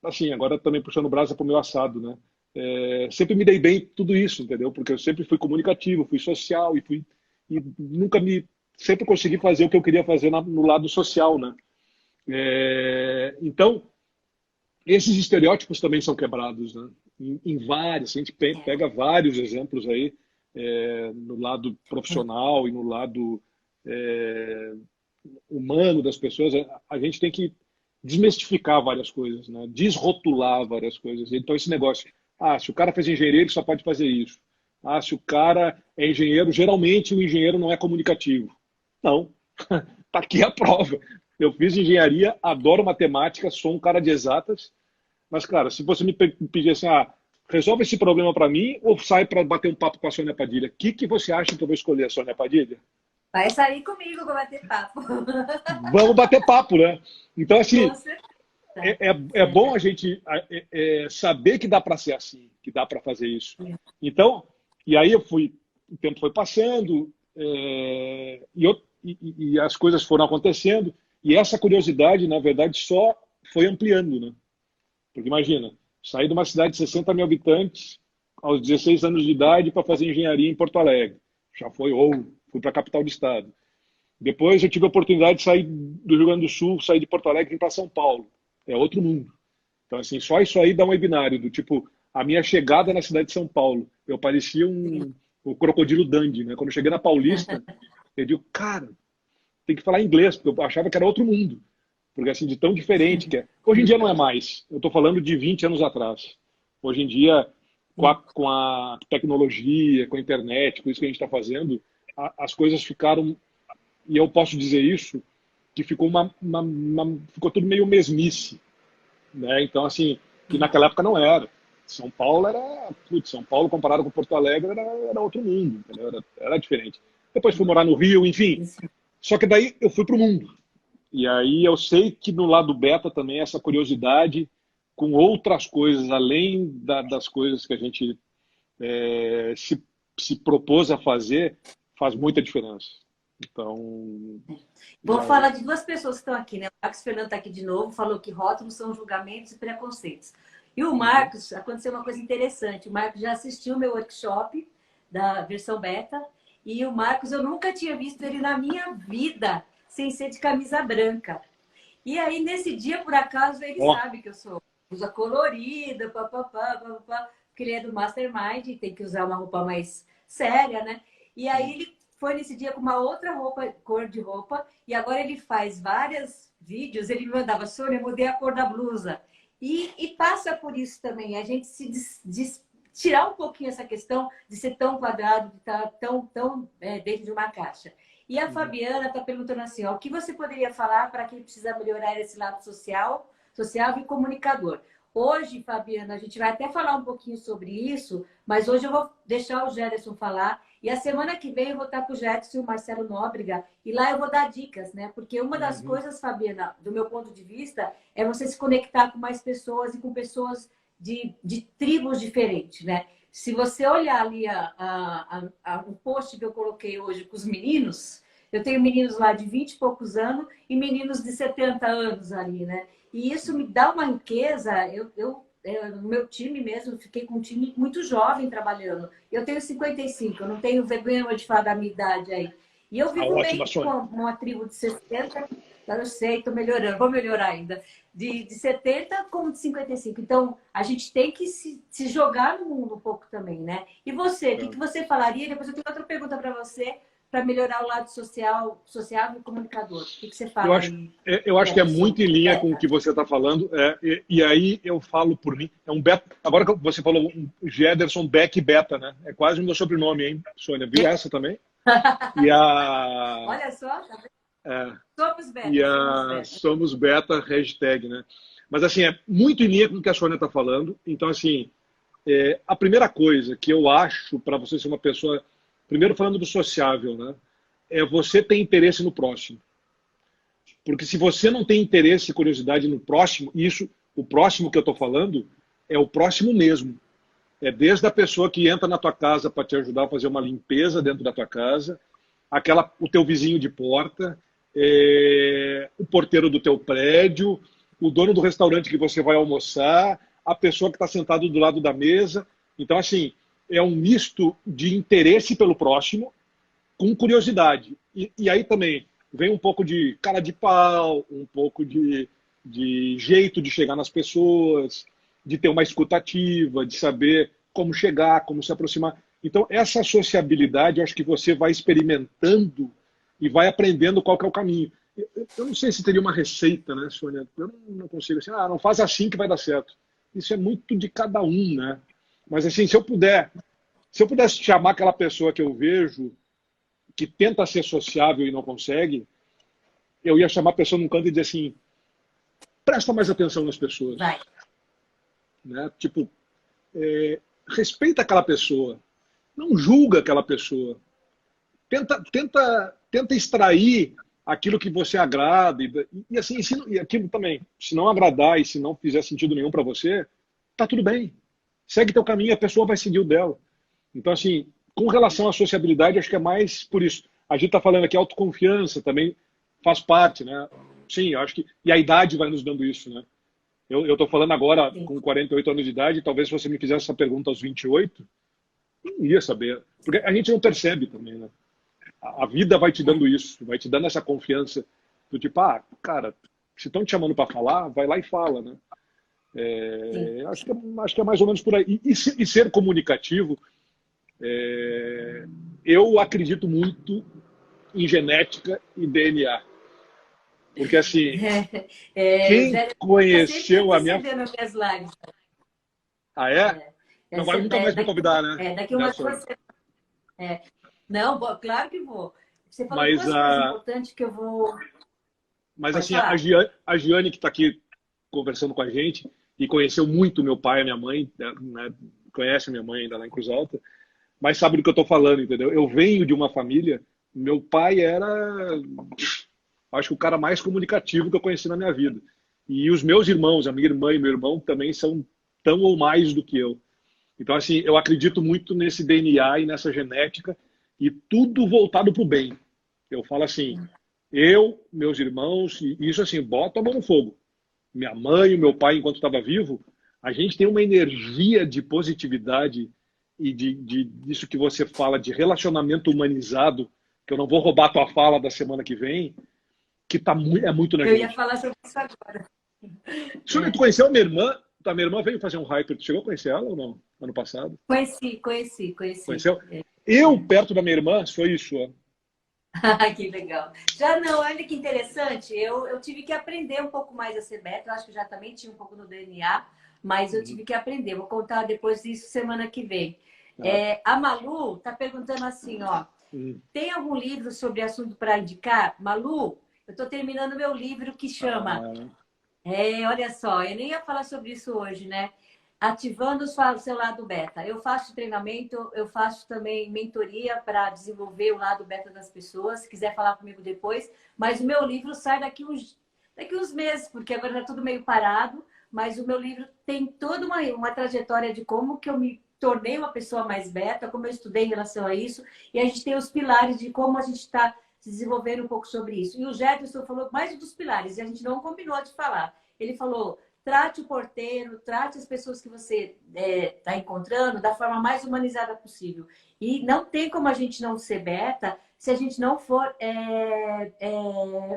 Speaker 2: assim, agora também puxando brasa para o meu assado, né? Sempre me dei bem em tudo isso, entendeu? Porque eu sempre fui comunicativo, fui social e nunca sempre consegui fazer o que eu queria fazer no lado social, né? Então, esses estereótipos também são quebrados, né? Em vários, a gente pega vários exemplos aí, no lado profissional e no lado é, humano das pessoas, a gente tem que desmistificar várias coisas, né? Desrotular várias coisas. Então, esse negócio, se o cara fez engenharia, ele só pode fazer isso. Se o cara é engenheiro, geralmente o engenheiro não é comunicativo. Não, tá aqui a prova. Eu fiz engenharia, adoro matemática, sou um cara de exatas, mas, cara, se você me pedir assim, resolve esse problema para mim ou sai para bater um papo com a Sônia Padilha, o que você acha que eu vou escolher a Sônia Padilha?
Speaker 1: Vai sair comigo para bater papo.
Speaker 2: Vamos bater papo, né? Então,
Speaker 1: Com
Speaker 2: assim,
Speaker 1: certeza.
Speaker 2: é bom a gente saber que dá para ser assim, que dá para fazer isso. Então, e aí o tempo foi passando, e as coisas foram acontecendo, e essa curiosidade, na verdade, só foi ampliando, né? Porque imagina, sair de uma cidade de 60 mil habitantes aos 16 anos de idade para fazer engenharia em Porto Alegre. Já foi ouro, fui para a capital do estado. Depois eu tive a oportunidade de sair do Rio Grande do Sul, sair de Porto Alegre e ir para São Paulo. É outro mundo. Então, assim, só isso aí dá um webinário do tipo, a minha chegada na cidade de São Paulo. Eu parecia o crocodilo Dundee, né? Quando eu cheguei na Paulista, eu digo, cara, tem que falar inglês, porque eu achava que era outro mundo. Porque, assim, de tão diferente que é. Hoje em dia não é mais. Eu estou falando de 20 anos atrás. Hoje em dia, com a tecnologia, com a internet, com isso que a gente está fazendo, as coisas ficaram, e eu posso dizer isso, que ficou ficou tudo meio mesmice, né? Então, assim, que naquela época não era. São Paulo comparado com Porto Alegre era outro mundo, entendeu? Era diferente. Depois fui morar no Rio, enfim. Só que daí eu fui para o mundo. E aí eu sei que no lado beta também essa curiosidade com outras coisas, além das coisas que a gente é, se, se propôs a fazer, faz muita diferença. Então,
Speaker 1: Vou
Speaker 2: é,
Speaker 1: falar de duas pessoas que estão aqui, né? O Marcos Fernando está aqui de novo, falou que rótulos são julgamentos e preconceitos. E o
Speaker 2: uhum.
Speaker 1: Marcos, aconteceu uma coisa interessante. O Marcos já assistiu o meu workshop da versão beta. E o Marcos, eu nunca tinha visto ele na minha vida sem ser de camisa branca. E aí, nesse dia, por acaso, ele
Speaker 2: Ó,
Speaker 1: sabe que eu sou blusa colorida, papapá, papapá, porque ele é do Mastermind e tem que usar uma roupa mais séria, né? E aí ele foi nesse dia com uma outra roupa, cor de roupa, e agora ele faz vários vídeos, ele me mandava, Sônia, eu mudei a cor da blusa. E passa por isso também, a gente se tirar um pouquinho essa questão de ser tão quadrado, de estar tão dentro de uma caixa. E a Fabiana está perguntando assim, ó, o que você poderia falar para quem precisa melhorar esse lado social e comunicador? Hoje, Fabiana, a gente vai até falar um pouquinho sobre isso, mas hoje eu vou deixar o Gederson falar. E a semana que vem eu vou estar com o Gederson e o Marcelo Nóbrega, e lá eu vou dar dicas, né? Porque uma das coisas, Fabiana, do meu ponto de vista, é você se conectar com mais pessoas e com pessoas de tribos diferentes, né? Se você olhar ali o post que eu coloquei hoje com os meninos, eu tenho meninos lá de 20 e poucos anos e meninos de 70 anos ali, né? E isso me dá uma riqueza. No meu time mesmo, fiquei com um time muito jovem trabalhando. Eu tenho 55, eu não tenho vergonha de falar da minha idade aí. E eu vivo bem com uma tribo de 60, eu sei, estou melhorando, vou melhorar ainda, de 70 como de 55. Então, a gente tem que se jogar no mundo um pouco também, né? E você, o que você falaria? Depois eu tenho outra pergunta para você, para melhorar o lado social e comunicador. O que você fala?
Speaker 2: Eu acho que é muito em linha com o que você está falando. E aí eu falo por mim. É um beta. Agora que você falou um Gederson Beck Beta, né? É quase o meu sobrenome, hein, Sônia? Viu essa também? E
Speaker 1: Olha só, tá vendo? Somos Beta.
Speaker 2: Somos Beta, hashtag, né? Mas assim, é muito em linha com o que a Sônia está falando. Então, assim, a primeira coisa que eu acho para você ser uma pessoa. Primeiro, falando do sociável, né? É você ter interesse no próximo. Porque se você não tem interesse e curiosidade no próximo, o próximo que eu estou falando, é o próximo mesmo. É desde a pessoa que entra na tua casa para te ajudar a fazer uma limpeza dentro da tua casa, o teu vizinho de porta, o porteiro do teu prédio, o dono do restaurante que você vai almoçar, a pessoa que está sentada do lado da mesa. Então, assim, é um misto de interesse pelo próximo com curiosidade. E aí também vem um pouco de cara de pau, um pouco de jeito de chegar nas pessoas, de ter uma escuta ativa, de saber como chegar, como se aproximar. Então, essa sociabilidade, eu acho que você vai experimentando e vai aprendendo qual que é o caminho. Eu não sei se teria uma receita, né, Sônia? Eu não consigo assim, não faz assim que vai dar certo. Isso é muito de cada um, né? Mas assim, se eu pudesse chamar aquela pessoa que eu vejo que tenta ser sociável e não consegue, eu ia chamar a pessoa num canto e dizer assim, presta mais atenção nas pessoas.
Speaker 1: Vai.
Speaker 2: Né? Tipo, respeita aquela pessoa, não julga aquela pessoa. Tenta extrair aquilo que você agrada e assim, e aquilo também. Se não agradar e se não fizer sentido nenhum para você, tá tudo bem. Segue teu caminho, a pessoa vai seguir o dela. Então, assim, com relação à sociabilidade, acho que é mais por isso. A gente está falando aqui, autoconfiança também faz parte, né? Sim, eu acho que. E a idade vai nos dando isso, né? Eu estou falando agora com 48 anos de idade, talvez se você me fizesse essa pergunta aos 28, não ia saber. Porque a gente não percebe também, né? A vida vai te dando isso, vai te dando essa confiança do tipo, cara, se estão te chamando para falar, vai lá e fala, né? Acho que é mais ou menos por aí. E ser comunicativo, eu acredito muito em genética e DNA. Porque assim, quem conheceu a minha...
Speaker 1: minhas lives.
Speaker 2: Ah, é? Não vai nunca mais me convidar, né?
Speaker 1: Daqui umas 2 semanas. Não, claro que vou. Você falou duas coisas importantes que eu vou...
Speaker 2: Mas assim, a Giane que está aqui conversando com a gente e conheceu muito meu pai e minha mãe, né? Conhece minha mãe ainda lá em Cruz Alta, mas sabe do que eu estou falando, entendeu? Eu venho de uma família, meu pai era, acho que o cara mais comunicativo que eu conheci na minha vida. E os meus irmãos, a minha irmã e meu irmão também são tão ou mais do que eu. Então, assim, eu acredito muito nesse DNA e nessa genética e tudo voltado para o bem. Eu falo assim, meus irmãos, e isso assim, bota a mão no fogo. Minha mãe e meu pai, enquanto estava vivo, a gente tem uma energia de positividade e disso que você fala de relacionamento humanizado, que eu não vou roubar a tua fala da semana que vem, que é muito na gente.
Speaker 1: Eu ia falar sobre isso agora.
Speaker 2: Tu conheceu a minha irmã? A minha irmã veio fazer um hyper. Tu chegou a conhecer ela ou não? Ano passado?
Speaker 1: Conheci.
Speaker 2: Conheceu? Eu, perto da minha irmã, sou isso. Ó.
Speaker 1: Que legal. Já não, olha que interessante. Eu tive que aprender um pouco mais a ser beta. Eu acho que já também tinha um pouco no DNA, mas eu
Speaker 2: Uhum.
Speaker 1: tive que aprender. Vou contar depois disso semana que vem.
Speaker 2: Ah,
Speaker 1: A Malu está perguntando assim, ó.
Speaker 2: hum.
Speaker 1: Tem algum livro sobre assunto para indicar? Malu, eu estou terminando meu livro que chama
Speaker 2: Ah,
Speaker 1: olha só, eu nem ia falar sobre isso hoje, né? Ativando o seu lado beta. Eu faço treinamento, eu faço também mentoria para desenvolver o lado beta das pessoas. Se quiser falar comigo depois, mas o meu livro sai daqui uns meses, porque agora está tudo meio parado. Mas o meu livro tem toda uma trajetória de como que eu me tornei uma pessoa mais beta, como eu estudei em relação a isso. E a gente tem os pilares de como a gente está se desenvolvendo um pouco sobre isso. E o Jefferson falou mais dos pilares, e a gente não combinou de falar. Ele falou: trate o porteiro, trate as pessoas que você está encontrando da forma mais humanizada possível. E não tem como a gente não ser beta se a gente não for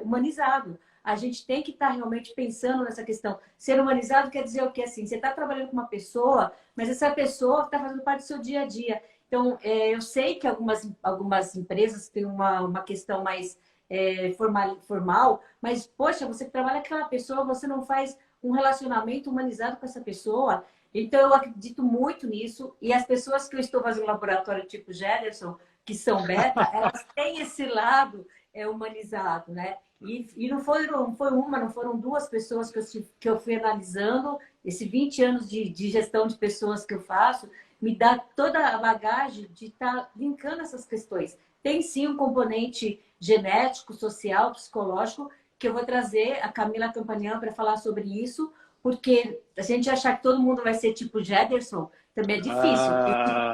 Speaker 1: humanizado. A gente tem que estar realmente pensando nessa questão. Ser humanizado quer dizer o que? Assim, você está trabalhando com uma pessoa, mas essa pessoa está fazendo parte do seu dia a dia. Então, eu sei que algumas empresas têm uma questão mais formal, mas, poxa, você trabalha com aquela pessoa, você não faz um relacionamento humanizado com essa pessoa. Então, eu acredito muito nisso. E as pessoas que eu estou fazendo laboratório tipo Gederson, que são beta, elas têm esse lado humanizado, né? E não foi uma, não foram duas pessoas que eu fui analisando. Esses 20 anos de gestão de pessoas que eu faço, me dá toda a bagagem de estar linkando essas questões. Tem sim um componente genético, social, psicológico, que eu vou trazer a Camila Campanian para falar sobre isso, porque a gente achar que todo mundo vai ser tipo Jederson também é difícil.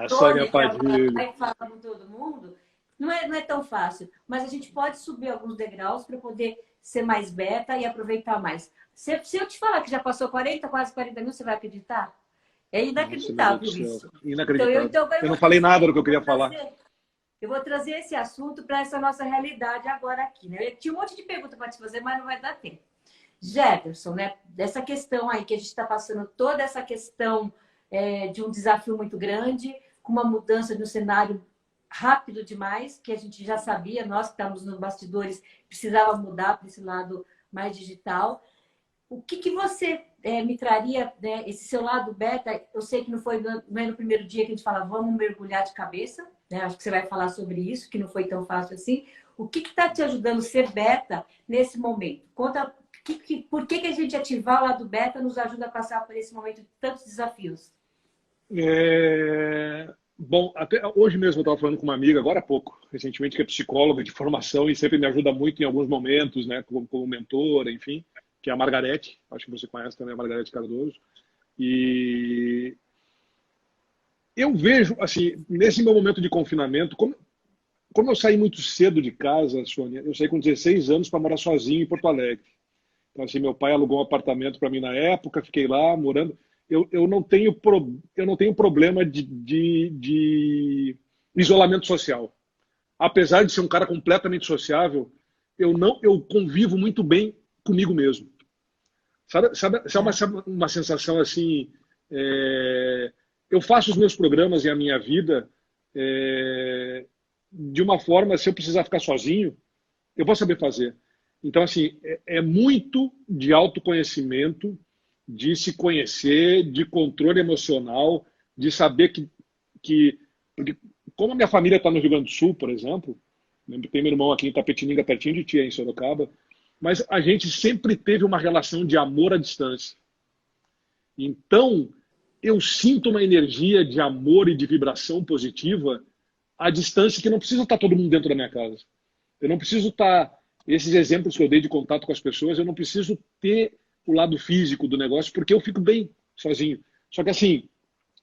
Speaker 1: Esse
Speaker 2: Sônia
Speaker 1: drone que agora
Speaker 2: Padilha.
Speaker 1: vai falar com todo mundo, não é tão fácil. Mas a gente pode subir alguns degraus para poder ser mais beta e aproveitar mais. Se eu te falar que já passou 40, quase 40 mil, você vai acreditar? É
Speaker 2: Nossa, meu Deus do
Speaker 1: inacreditável
Speaker 2: céu.
Speaker 1: isso. Então,
Speaker 2: Inacreditável. Eu
Speaker 1: eu
Speaker 2: não
Speaker 1: vou
Speaker 2: falei nada
Speaker 1: trazer,
Speaker 2: do que eu queria falar.
Speaker 1: eu vou trazer esse assunto para essa nossa realidade agora aqui, né? Eu tinha um monte de pergunta para te fazer, mas não vai dar tempo. Jefferson, né? Dessa questão aí que a gente está passando, toda essa questão de um desafio muito grande, com uma mudança de um cenário rápido demais, que a gente já sabia, nós que estávamos nos bastidores, precisava mudar para esse lado mais digital. O que você me traria, né, esse seu lado beta? Eu sei que não é no primeiro dia que a gente fala, vamos mergulhar de cabeça, né? Acho que você vai falar sobre isso, que não foi tão fácil assim. O que está te ajudando a ser beta nesse momento? Conta por que a gente ativar o lado beta nos ajuda a passar por esse momento de tantos desafios?
Speaker 2: Bom, até hoje mesmo eu estava falando com uma amiga, agora há pouco, recentemente, que é psicóloga de formação e sempre me ajuda muito em alguns momentos, né, como mentora, enfim, que é a Margarete, acho que você conhece também a Margarete Cardoso. E eu vejo, assim, nesse meu momento de confinamento, como eu saí muito cedo de casa, Sônia, eu saí com 16 anos para morar sozinho em Porto Alegre. Então, assim, meu pai alugou um apartamento para mim na época, fiquei lá morando. Eu não tenho problema de isolamento social. Apesar de ser um cara completamente sociável, eu convivo muito bem comigo mesmo.
Speaker 1: É.
Speaker 2: Sabe uma sensação assim? é, eu faço os meus programas e a minha vida de uma forma, se eu precisar ficar sozinho, eu vou saber fazer. Então, assim, é muito de autoconhecimento, de se conhecer, de controle emocional, de saber porque como a minha família está no Rio Grande do Sul, por exemplo, né, tem meu irmão aqui em Tapetininga, pertinho de ti, em Sorocaba, mas a gente sempre teve uma relação de amor à distância. Então, eu sinto uma energia de amor e de vibração positiva à distância que não precisa estar todo mundo dentro da minha casa. Eu não preciso estar. Esses exemplos que eu dei de contato com as pessoas, eu não preciso ter o lado físico do negócio, porque eu fico bem sozinho. Só que, assim,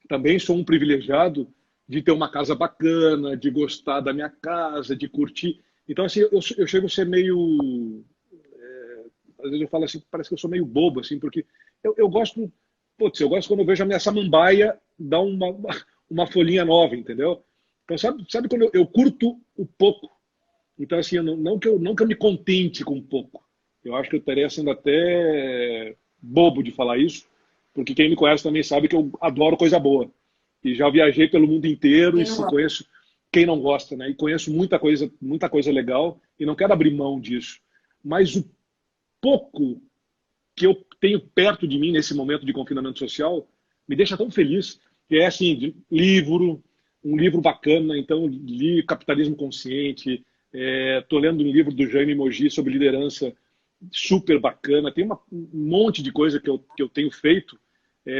Speaker 2: também sou um privilegiado de ter uma casa bacana, de gostar da minha casa, de curtir. Então, assim, eu chego a ser meio. Às vezes eu falo assim, parece que eu sou meio bobo, assim, porque eu gosto. Putz, eu gosto quando eu vejo a minha samambaia dar uma folhinha nova, entendeu? Então, sabe quando eu curto o pouco? Então, assim, não que eu me contente com pouco. Eu acho que eu estaria sendo até bobo de falar isso, porque quem me conhece também sabe que eu adoro coisa boa. E já viajei pelo mundo inteiro e
Speaker 1: Quem
Speaker 2: se
Speaker 1: não
Speaker 2: conheço, quem não gosta, né? E conheço muita coisa legal e não quero abrir mão disso. Mas o pouco que eu tenho perto de mim nesse momento de confinamento social me deixa tão feliz. Que é assim, um livro bacana. Então, li Capitalismo Consciente, estou lendo um livro do Jaime Mogi sobre liderança, super bacana. Tem um monte de coisa que eu tenho feito,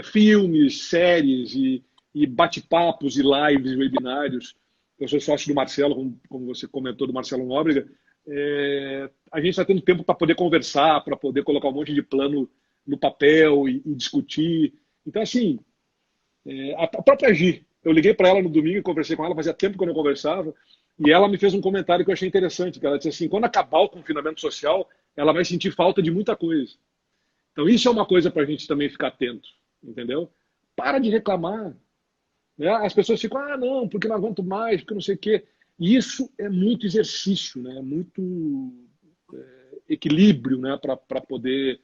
Speaker 2: filmes, séries e bate-papos e lives e webinários. Eu sou sócio do Marcelo, como você comentou, do Marcelo Nóbrega. A gente está tendo tempo para poder conversar, para poder colocar um monte de plano no papel e discutir. Então, assim, a própria Gi, eu liguei para ela no domingo e conversei com ela, fazia tempo que eu não conversava, e ela me fez um comentário que eu achei interessante, que ela disse assim, quando acabar o confinamento social, ela vai sentir falta de muita coisa. Então, isso é uma coisa para a gente também ficar atento, entendeu? Para de reclamar. Né? As pessoas ficam, não, porque não aguento mais, porque não sei o quê. E isso é muito exercício, né? Muito equilíbrio, né? Para poder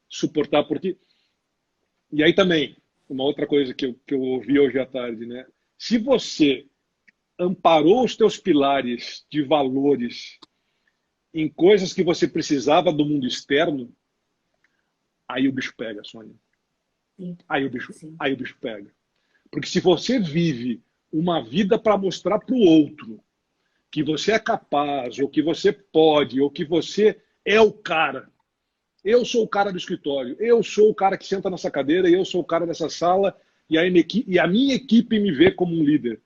Speaker 2: suportar. Porque... E aí também, uma outra coisa que eu ouvi hoje à tarde, né? Se você amparou os teus pilares de valores em coisas que você precisava do mundo externo, aí o bicho pega, Sônia.
Speaker 1: Sim.
Speaker 2: Aí o bicho pega. Porque se você vive uma vida para mostrar para o outro que você é capaz, ou que você pode, ou que você é o cara. Eu sou o cara do escritório, eu sou o cara que senta nessa cadeira, eu sou o cara dessa sala, e a minha equipe me vê como um líder.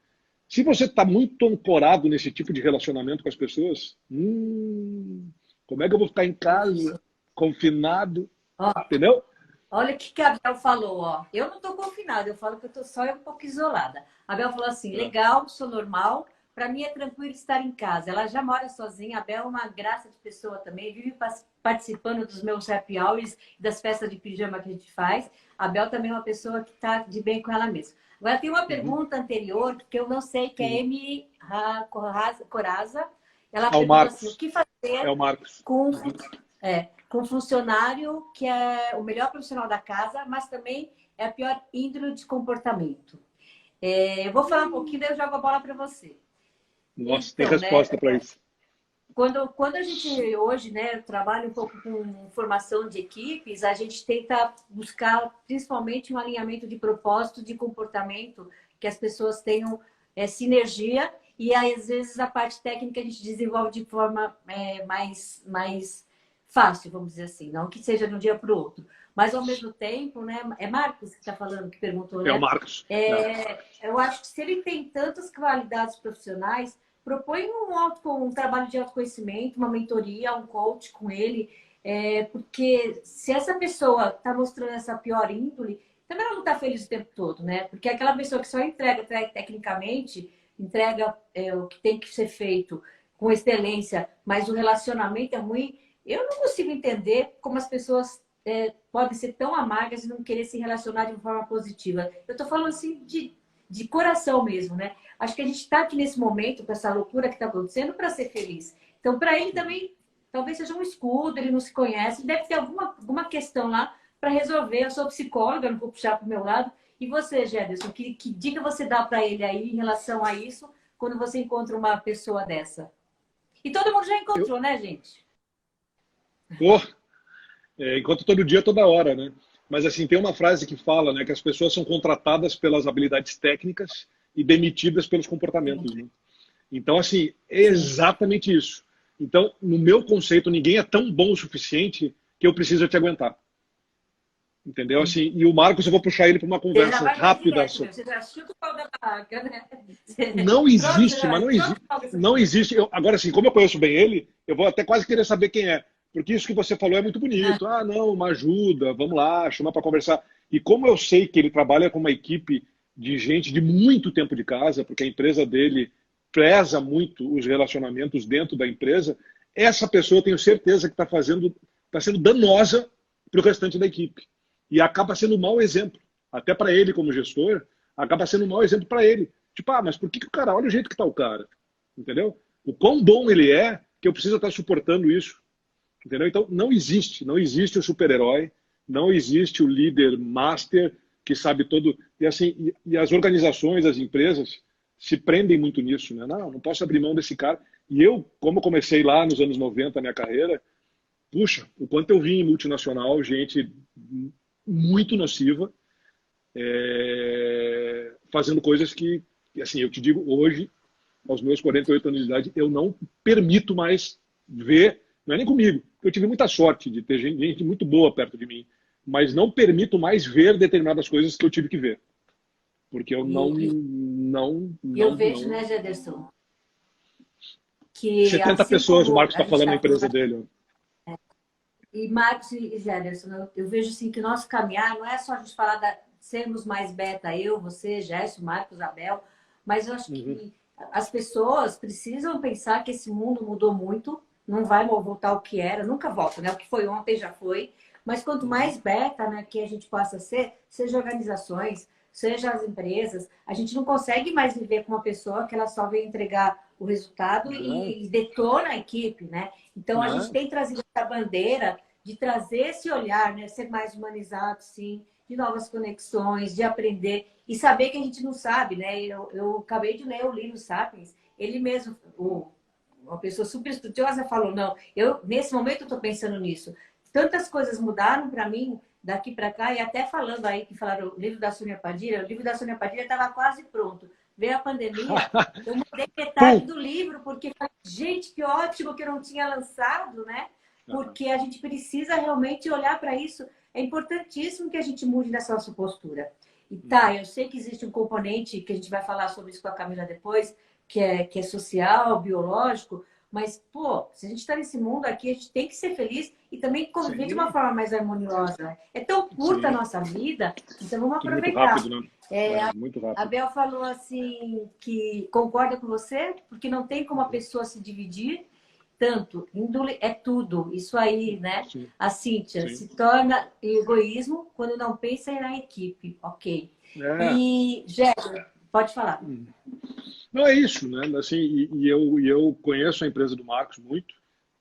Speaker 2: Se você está muito ancorado nesse tipo de relacionamento com as pessoas, como é que eu vou ficar em casa, confinado, entendeu?
Speaker 1: Olha o que a Abel falou, ó. Eu não estou confinada, eu falo que eu estou só um pouco isolada. A Abel falou assim, legal, sou normal, para mim é tranquilo estar em casa. Ela já mora sozinha, a Abel é uma graça de pessoa também, vive participando dos meus happy hours, das festas de pijama que a gente faz. A Abel também é uma pessoa que está de bem com ela mesma. Agora tem uma pergunta anterior, que eu não sei, que é M. Coraza. Ela perguntou assim, o que fazer com um funcionário que é o melhor profissional da casa, mas também é a pior índole de comportamento. Eu vou falar um pouquinho, daí eu jogo a bola para você.
Speaker 2: Nossa, então, tem resposta, né, para isso.
Speaker 1: Quando a gente hoje, né, trabalha um pouco com formação de equipes, a gente tenta buscar principalmente um alinhamento de propósito, de comportamento, que as pessoas tenham sinergia, e aí, às vezes a parte técnica a gente desenvolve de forma mais fácil, vamos dizer assim, não que seja de um dia para o outro. Mas, ao mesmo tempo, né? É Marcos que está falando, que perguntou, né?
Speaker 2: É o Marcos.
Speaker 1: Eu acho que se ele tem tantas qualidades profissionais, propõe um trabalho de autoconhecimento, uma mentoria, um coach com ele, porque se essa pessoa está mostrando essa pior índole, também ela não está feliz o tempo todo, né? Porque aquela pessoa que só entrega tecnicamente, entrega o que tem que ser feito com excelência, mas o relacionamento é ruim, eu não consigo entender como as pessoas podem ser tão amargas e não querer se relacionar de uma forma positiva. Eu estou falando assim de coração mesmo, né? Acho que a gente está aqui nesse momento, com essa loucura que está acontecendo, para ser feliz. Então, para ele também, talvez seja um escudo, ele não se conhece, deve ter alguma questão lá para resolver. Eu sou psicóloga, não vou puxar para o meu lado. E você, Gederson, que dica você dá para ele aí em relação a isso, quando você encontra uma pessoa dessa? E todo mundo já encontrou, né, gente?
Speaker 2: Enquanto todo dia, toda hora, né? Mas assim, tem uma frase que fala, né, que as pessoas são contratadas pelas habilidades técnicas e demitidas pelos comportamentos, né? Então, assim, é exatamente isso. Então, no meu conceito, ninguém é tão bom o suficiente que eu preciso te aguentar. Entendeu? Assim, e o Marcos, eu vou puxar ele para uma conversa rápida.
Speaker 1: Você já chuta o pau da barraca, né?
Speaker 2: Não existe, mas não existe. Agora, assim, como eu conheço bem ele, eu vou até quase querer saber quem é. Porque isso que você falou é muito bonito. Não, uma ajuda, vamos lá, chama para conversar. E como eu sei que ele trabalha com uma equipe de gente de muito tempo de casa, porque a empresa dele preza muito os relacionamentos dentro da empresa, essa pessoa, eu tenho certeza que está sendo danosa para o restante da equipe. E acaba sendo um mau exemplo. Até para ele, como gestor, acaba sendo um mau exemplo para ele. Tipo, mas por que o cara, olha o jeito que está o cara. Entendeu? O quão bom ele é que eu preciso estar suportando isso. Entendeu? Então, não existe o super-herói, não existe o líder master que sabe todo. E assim, e as organizações, as empresas, se prendem muito nisso, né? Não, não posso abrir mão desse cara. E eu, como eu comecei lá nos anos 90 a minha carreira, puxa, o quanto eu vi em multinacional, gente muito nociva, fazendo coisas que, assim, eu te digo, hoje, aos meus 48 anos de idade, eu não permito mais ver, não é nem comigo, eu tive muita sorte de ter gente muito boa perto de mim, mas não permito mais ver determinadas coisas que eu tive que ver, porque eu não,
Speaker 1: E,
Speaker 2: não,
Speaker 1: e eu
Speaker 2: não,
Speaker 1: vejo,
Speaker 2: não.
Speaker 1: né, Gederson, que
Speaker 2: 70
Speaker 1: assim
Speaker 2: pessoas, o
Speaker 1: como
Speaker 2: Marcos
Speaker 1: a
Speaker 2: está
Speaker 1: gente
Speaker 2: falando na
Speaker 1: está
Speaker 2: empresa dele.
Speaker 1: e Marcos e Gederson, eu vejo assim que o nosso caminhar não é só a gente falar sermos mais beta, eu, você, Gerson, Marcos, Abel, mas eu acho
Speaker 2: Uhum.
Speaker 1: que as pessoas precisam pensar que esse mundo mudou muito, não vai voltar ao que era, nunca volta, né? O que foi ontem já foi, mas quanto
Speaker 2: Uhum.
Speaker 1: mais beta, né, que a gente possa ser, seja organizações, seja as empresas, a gente não consegue mais viver com uma pessoa que ela só vem entregar o resultado
Speaker 2: Não,
Speaker 1: e detona a equipe, né? Então, a gente
Speaker 2: não,
Speaker 1: tem trazido essa bandeira de trazer esse olhar, né? Ser mais humanizado, sim, de novas conexões, de aprender e saber que a gente não sabe, né? Eu acabei de ler o livro Sapiens, ele mesmo, uma pessoa super estudiosa falou, não, eu nesse momento eu estou pensando nisso. Tantas coisas mudaram para mim daqui para cá e até falando aí que falaram o livro da Sônia Padilha, o livro da Sônia Padilha estava quase pronto. Veio a pandemia, eu mudei metade
Speaker 2: Pum!
Speaker 1: do livro porque gente, que ótimo que eu não tinha lançado, né?
Speaker 2: Aham.
Speaker 1: Porque a gente precisa realmente olhar para isso. É importantíssimo que a gente mude nessa nossa postura. E
Speaker 2: Uhum.
Speaker 1: tá, eu sei que existe um componente que a gente vai falar sobre isso com a Camila depois, que é social, biológico, mas, pô, se a gente está nesse mundo aqui, a gente tem que ser feliz e também conviver de uma
Speaker 2: Sim,
Speaker 1: forma mais harmoniosa. É tão curta a
Speaker 2: sim.
Speaker 1: nossa vida, então vamos
Speaker 2: Tudo muito rápido,
Speaker 1: aproveitar.
Speaker 2: né? Muito
Speaker 1: A
Speaker 2: rápido.
Speaker 1: Bel falou assim que concorda com você, porque não tem como a pessoa se dividir tanto. Índole é tudo. Isso aí, né?
Speaker 2: Sim,
Speaker 1: A Cíntia
Speaker 2: sim.
Speaker 1: se torna egoísmo quando não pensa na equipe. Ok.
Speaker 2: É.
Speaker 1: E, Jéssica, pode falar.
Speaker 2: Não é isso, né? Assim, e eu conheço a empresa do Marcos muito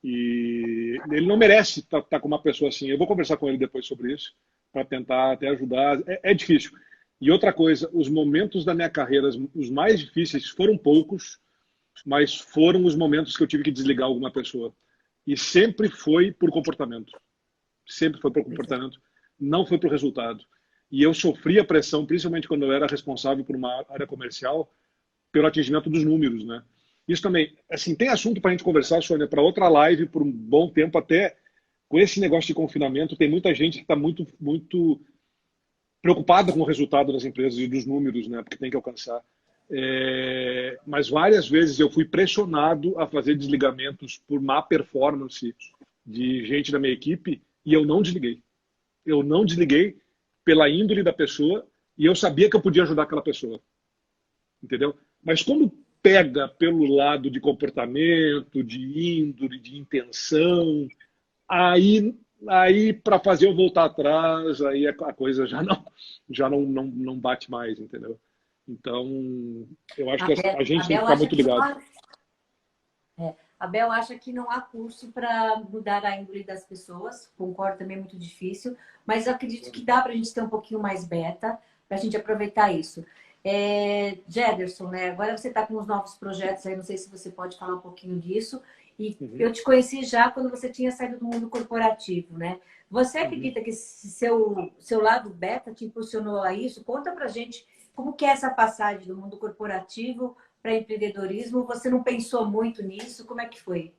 Speaker 2: e ele não merece estar com uma pessoa assim. Eu vou conversar com ele depois sobre isso para tentar até ajudar. É difícil. E outra coisa, os momentos da minha carreira, os mais difíceis foram poucos, mas foram os momentos que eu tive que desligar alguma pessoa. E sempre foi por comportamento. Sempre foi por comportamento. Não foi por resultado. E eu sofria pressão, principalmente quando eu era responsável por uma área comercial, pelo atingimento dos números, né? Isso também, assim, tem assunto para a gente conversar, Sônia, para outra live por um bom tempo, até com esse negócio de confinamento, tem muita gente que está muito, muito preocupada com o resultado das empresas e dos números, né? Porque tem que alcançar. Mas várias vezes eu fui pressionado a fazer desligamentos por má performance de gente da minha equipe e eu não desliguei. Eu não desliguei pela índole da pessoa e eu sabia que eu podia ajudar aquela pessoa, entendeu? Mas quando pega pelo lado de comportamento, de índole, de intenção, aí, aí para fazer eu voltar atrás, aí a coisa já não bate mais, entendeu? Então, eu acho que a
Speaker 1: A
Speaker 2: gente tem que
Speaker 1: Bel
Speaker 2: ficar
Speaker 1: acha
Speaker 2: muito
Speaker 1: que não
Speaker 2: ligado.
Speaker 1: há, a Bel acha que não há curso para mudar a índole das pessoas. Concordo, também é muito difícil, mas eu acredito que dá para a gente ter um pouquinho mais beta, para a gente aproveitar isso. Jederson, né? Agora você está com os novos projetos aí, não sei se você pode falar um pouquinho disso. E
Speaker 2: Uhum,
Speaker 1: eu te conheci já quando você tinha saído do mundo corporativo, né? Você
Speaker 2: uhum.
Speaker 1: acredita que esse seu lado beta te impulsionou a isso? Conta pra gente como que é essa passagem do mundo corporativo para empreendedorismo. Você não pensou muito nisso? Como é que foi?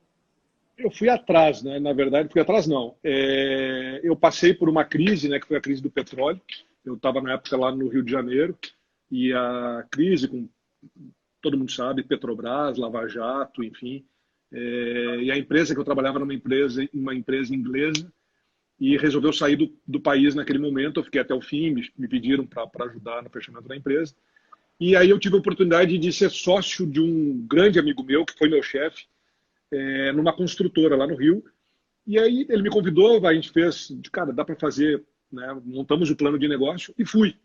Speaker 2: Eu fui atrás, né? Na verdade, fui atrás não. Eu passei por uma crise, né? Que foi a crise do petróleo. Eu estava na época lá no Rio de Janeiro e a crise, com todo mundo sabe, Petrobras, Lava Jato, enfim. E a empresa que eu trabalhava era uma empresa inglesa e resolveu sair do país naquele momento. Eu fiquei até o fim, me pediram para ajudar no fechamento da empresa. E aí eu tive a oportunidade de ser sócio de um grande amigo meu, que foi meu chefe, numa construtora lá no Rio. E aí ele me convidou, a gente fez, cara, dá para fazer, né? Montamos o plano de negócio e fui.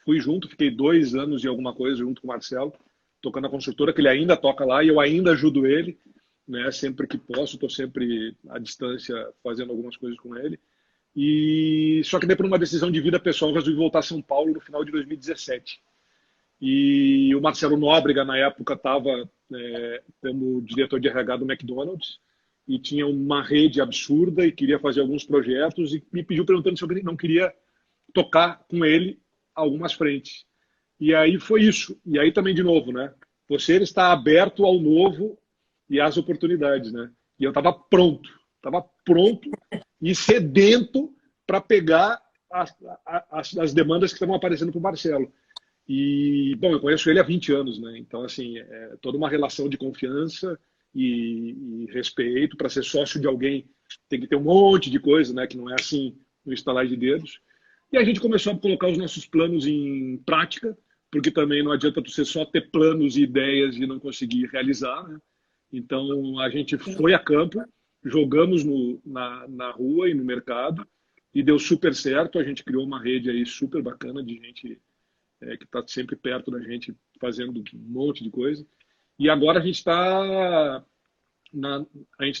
Speaker 2: Fui junto, fiquei 2 anos e alguma coisa junto com o Marcelo, tocando a construtora, que ele ainda toca lá e eu ainda ajudo ele, né? Sempre que posso, estou sempre à distância fazendo algumas coisas com ele. E só que daí por uma decisão de vida pessoal, eu resolvi voltar a São Paulo no final de 2017. E o Marcelo Nóbrega, na época, estava como diretor de RH do McDonald's e tinha uma rede absurda e queria fazer alguns projetos e me pediu perguntando se eu não queria tocar com ele algumas frentes. E aí foi isso. E aí também, de novo, né? Você está aberto ao novo e às oportunidades, né? E eu estava pronto e sedento para pegar as demandas que estavam aparecendo para o Marcelo. E, bom, eu conheço ele há 20 anos, né? Então, assim, é toda uma relação de confiança e respeito. Para ser sócio de alguém tem que ter um monte de coisa, né? Que não é assim no estalar de dedos. E a gente começou a colocar os nossos planos em prática, porque também não adianta você só ter planos e ideias e não conseguir realizar, né? Então, a gente foi a campo, jogamos na rua e no mercado e deu super certo. A gente criou uma rede aí super bacana de gente que está sempre perto da gente, fazendo um monte de coisa. E agora a gente está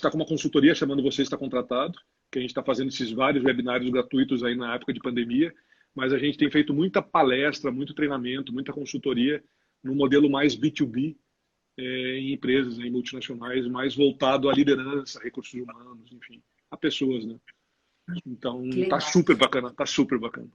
Speaker 2: com uma consultoria chamando Você Está Contratado, que a gente está fazendo esses vários webinários gratuitos aí na época de pandemia, mas a gente tem feito muita palestra, muito treinamento, muita consultoria no modelo mais B2B, em empresas, em multinacionais, mais voltado à liderança, recursos humanos, enfim, a pessoas, né? Então, tá super bacana, tá super bacana.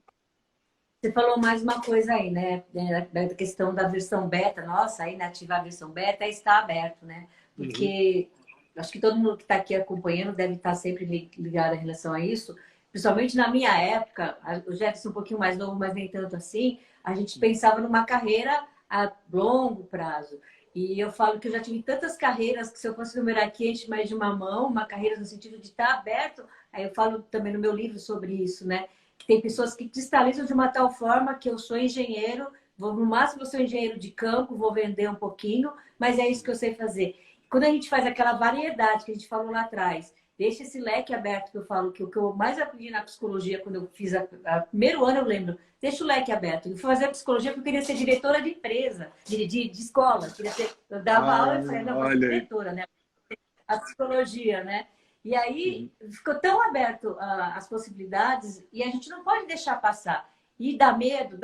Speaker 1: Você falou mais uma coisa aí, né? Da questão da versão beta. Nossa, aí ativar a versão beta está aberto, né? Porque acho que todo mundo que está aqui acompanhando deve estar sempre ligado em relação a isso. Principalmente na minha época, o Jefferson um pouquinho mais novo, mas nem tanto assim, a gente pensava numa carreira a longo prazo. E eu falo que eu já tive tantas carreiras que se eu fosse numerar aqui, enche mais de uma mão, uma carreira no sentido de estar aberto. Aí eu falo também no meu livro sobre isso, né? Que tem pessoas que cristalizam de uma tal forma que eu sou engenheiro, no máximo eu sou engenheiro de campo, vou vender um pouquinho, mas é isso que eu sei fazer. Quando a gente faz aquela variedade que a gente falou lá atrás, deixa esse leque aberto, que eu falo que o que eu mais aprendi na psicologia, quando eu fiz primeiro ano, eu lembro, deixa o leque aberto. Eu fui fazer psicologia porque eu queria ser diretora de empresa, de escola. Eu dava aula e falei, não, eu vou ser diretora, né? A psicologia, né? E aí ficou tão aberto as possibilidades e a gente não pode deixar passar. E dá medo,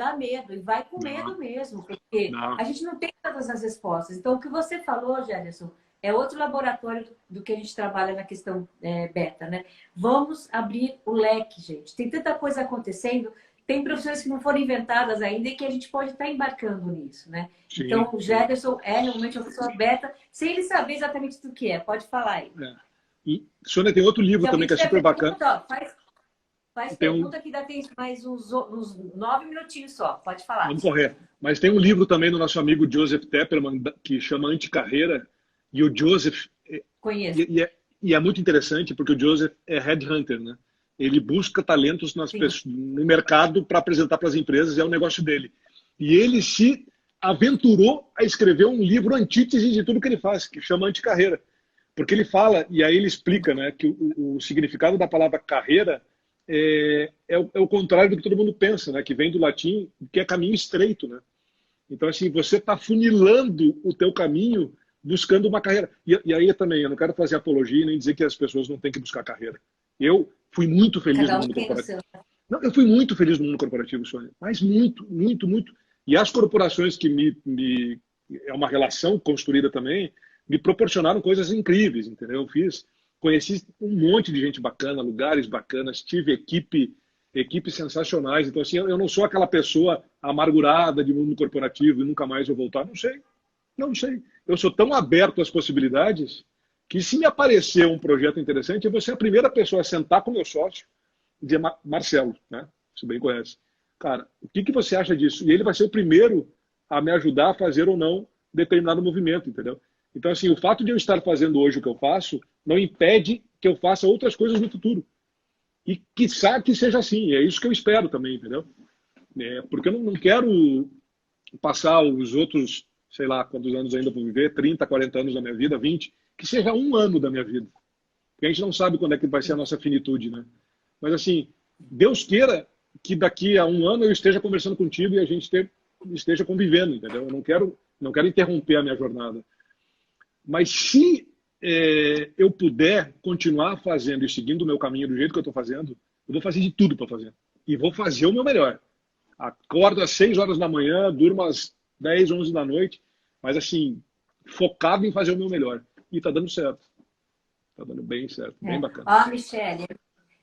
Speaker 1: e vai com medo mesmo, porque a gente não tem todas as respostas. Então, o que você falou, Gerson, é outro laboratório do que a gente trabalha na questão beta, né? Vamos abrir o leque, gente. Tem tanta coisa acontecendo, tem profissões que não foram inventadas ainda e que a gente pode estar embarcando nisso, né? Sim, então, o Gerson é realmente uma pessoa beta, sem ele saber exatamente do que é. Pode falar aí.
Speaker 2: E, Sônia, tem outro livro também que é super bacana.
Speaker 1: Faz pergunta que ainda tem mais uns 9 minutinhos só. Pode falar.
Speaker 2: Vamos correr. Mas tem um livro também do nosso amigo Joseph Tepperman que chama Anticarreira. E o Joseph...
Speaker 1: Conheço.
Speaker 2: E é muito interessante porque o Joseph é headhunter, né? Ele busca talentos no mercado para apresentar para as empresas, é o negócio dele. E ele se aventurou a escrever um livro antítese de tudo que ele faz, que chama Anticarreira. Porque ele fala, e aí ele explica, né, que o significado da palavra carreira é o contrário do que todo mundo pensa, né, que vem do latim, que é caminho estreito. Né? Então, assim, você está funilando o teu caminho buscando uma carreira. E aí também, eu não quero fazer apologia nem dizer que as pessoas não têm que buscar carreira. Eu fui muito feliz no mundo corporativo. Não, eu fui muito feliz no mundo corporativo, Sônia, mas muito, muito, muito. E as corporações que é uma relação construída também, me proporcionaram coisas incríveis, entendeu? Conheci um monte de gente bacana, lugares bacanas, tive equipes sensacionais. Então, assim, eu não sou aquela pessoa amargurada de mundo corporativo e nunca mais vou voltar. Não sei. Eu sou tão aberto às possibilidades que se me aparecer um projeto interessante, eu vou ser a primeira pessoa a sentar com o meu sócio e dizer, Marcelo, né? Você bem conhece. Cara, o que você acha disso? E ele vai ser o primeiro a me ajudar a fazer ou não determinado movimento, entendeu? Então, assim, o fato de eu estar fazendo hoje o que eu faço não impede que eu faça outras coisas no futuro. E quiçá que seja assim. É isso que eu espero também, entendeu? Porque eu não quero passar os outros, sei lá, quantos anos ainda vou viver, 30, 40 anos da minha vida, 20, que seja um ano da minha vida. Porque a gente não sabe quando é que vai ser a nossa finitude, né? Mas, assim, Deus queira que daqui a um ano eu esteja conversando contigo e a gente esteja convivendo, entendeu? Eu não quero interromper a minha jornada. Mas se eu puder continuar fazendo e seguindo o meu caminho do jeito que eu estou fazendo, eu vou fazer de tudo para fazer. E vou fazer o meu melhor. Acordo às 6 horas da manhã, durmo às 10, 11 da noite, mas assim, focado em fazer o meu melhor. E tá dando certo. Tá dando bem certo, bem bacana.
Speaker 1: Ó, Michele,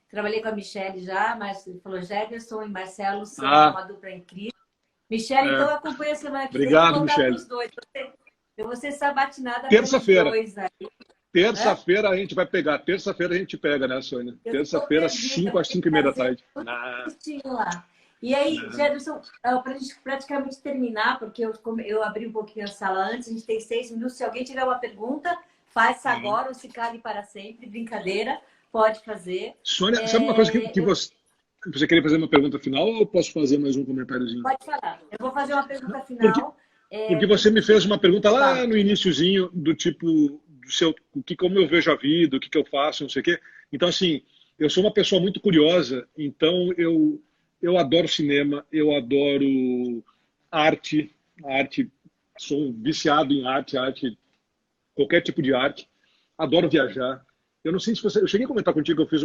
Speaker 1: trabalhei com a Michele já, mas falou Jefferson e Marcelo são
Speaker 2: Ah,
Speaker 1: uma dupla incrível. Michele, então
Speaker 2: é.
Speaker 1: acompanha a semana que vem, vou
Speaker 2: Obrigado,
Speaker 1: voltar para
Speaker 2: Michele.
Speaker 1: os dois. Eu vou ser sabatinada pelos
Speaker 2: Terça-feira.
Speaker 1: dois aí. Hã?
Speaker 2: Terça-feira a gente vai pegar. Terça-feira a gente pega, né, Sônia?
Speaker 1: Eu estou
Speaker 2: Terça-feira,
Speaker 1: perdida,
Speaker 2: 5
Speaker 1: vou
Speaker 2: às
Speaker 1: ter que
Speaker 2: 5h30 da
Speaker 1: fazer
Speaker 2: tarde.
Speaker 1: tudo
Speaker 2: Ah,
Speaker 1: certinho lá. E aí,
Speaker 2: ah,
Speaker 1: Jefferson, para a gente praticamente terminar, porque eu abri um pouquinho a sala antes, a gente tem 6 minutos. Se alguém tiver uma pergunta, faça
Speaker 2: ah.
Speaker 1: agora ou se cale para sempre. Brincadeira, pode fazer.
Speaker 2: Sônia, sabe uma coisa que você queria fazer uma pergunta final ou eu posso fazer mais um comentáriozinho?
Speaker 1: Pode falar. Eu vou fazer uma pergunta
Speaker 2: Porque,
Speaker 1: final.
Speaker 2: porque você me fez uma pergunta lá
Speaker 1: Fala.
Speaker 2: no iniciozinho do tipo, do seu, como eu vejo a vida, o que eu faço, não sei o quê. Então, assim, eu sou uma pessoa muito curiosa, então eu adoro cinema, eu adoro arte, arte, sou um viciado em arte, qualquer tipo de arte, adoro viajar. Eu não sei se você. Eu cheguei a comentar contigo que eu fiz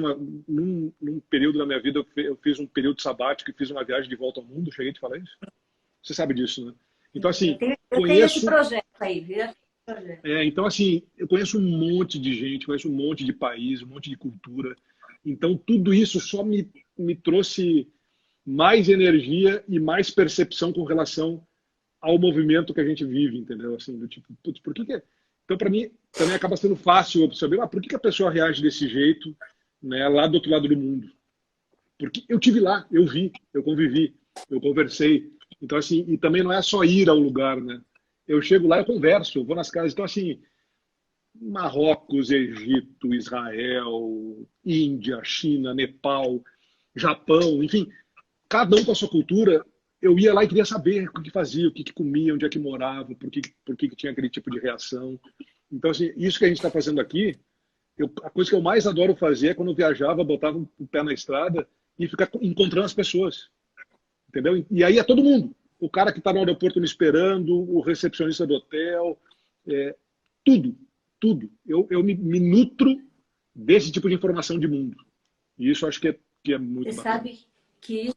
Speaker 2: num período da minha vida, eu fiz um período sabático e fiz uma viagem de volta ao mundo. Cheguei a te falar isso? Você sabe disso, né? Então, assim,
Speaker 1: Eu tenho esse
Speaker 2: conheço.
Speaker 1: projeto aí, viu?
Speaker 2: Então, assim, eu conheço um monte de gente, conheço um monte de país, um monte de cultura. Então, tudo isso só me trouxe mais energia e mais percepção com relação ao movimento que a gente vive, entendeu? Assim, do tipo, putz, por que que... Então, para mim, também acaba sendo fácil eu saber, por que que a pessoa reage desse jeito, né, lá do outro lado do mundo? Porque eu tive lá, eu vi, eu convivi, eu conversei. Então, assim, e também não é só ir ao lugar, né? Eu chego lá, eu converso, eu vou nas casas. Então, assim, Marrocos, Egito, Israel, Índia, China, Nepal, Japão, enfim, cada um com a sua cultura. Eu ia lá e queria saber o que fazia, o que comia, onde é que morava, por que tinha aquele tipo de reação. Então, assim, isso que a gente está fazendo aqui, a coisa que eu mais adoro fazer é quando eu viajava, botava o pé na estrada e ficar encontrando as pessoas, entendeu? E aí é todo mundo. O cara que está no aeroporto me esperando, o recepcionista do hotel, é, tudo, tudo. Eu me nutro desse tipo de informação de mundo. E isso eu acho que é
Speaker 1: Você
Speaker 2: muito bacana.
Speaker 1: sabe que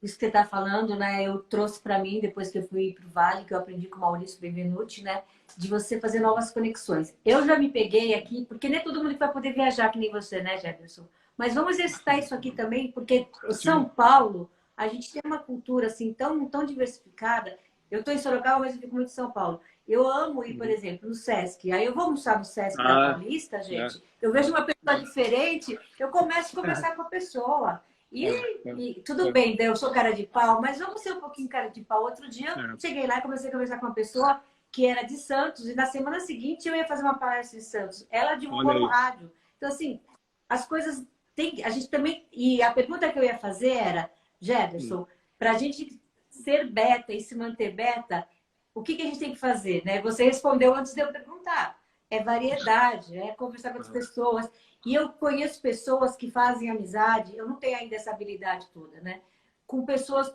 Speaker 1: isso que você está falando, né? Eu trouxe para mim, depois que eu fui para o Vale, que eu aprendi com o Maurício Benvenuti, né? De você fazer novas conexões. Eu já me peguei aqui, porque nem todo mundo vai poder viajar que nem você, né, Jefferson? Mas vamos exercitar isso aqui também, porque o São
Speaker 2: Sim.
Speaker 1: Paulo, a gente tem uma cultura assim tão diversificada. Eu estou em Sorocaba, mas eu fico muito em São Paulo. Eu amo ir, por
Speaker 2: Uhum.
Speaker 1: exemplo, no Sesc. Aí eu vou almoçar no Sesc da
Speaker 2: Ah,
Speaker 1: Paulista,
Speaker 2: é,
Speaker 1: gente. Eu vejo uma pessoa diferente, eu começo a
Speaker 2: é,
Speaker 1: conversar com a pessoa. E,
Speaker 2: é, é,
Speaker 1: e tudo
Speaker 2: é,
Speaker 1: bem, eu sou cara de pau, mas vamos ser um pouquinho cara de pau. Outro dia eu
Speaker 2: é.
Speaker 1: cheguei lá e comecei a conversar com uma pessoa que era de Santos, e na semana seguinte eu ia fazer uma palestra em Santos. Ela
Speaker 2: Olha
Speaker 1: divulgou no
Speaker 2: aí.
Speaker 1: rádio. Então, assim, as coisas tem. A gente também. E a pergunta que eu ia fazer era,
Speaker 2: Hum.
Speaker 1: Jefferson, para a gente ser beta e se manter beta, o que a gente tem que fazer? Né? Você respondeu antes de eu perguntar. É variedade, é conversar com as pessoas. E eu conheço pessoas que fazem amizade, eu não tenho ainda essa habilidade toda, né? Com pessoas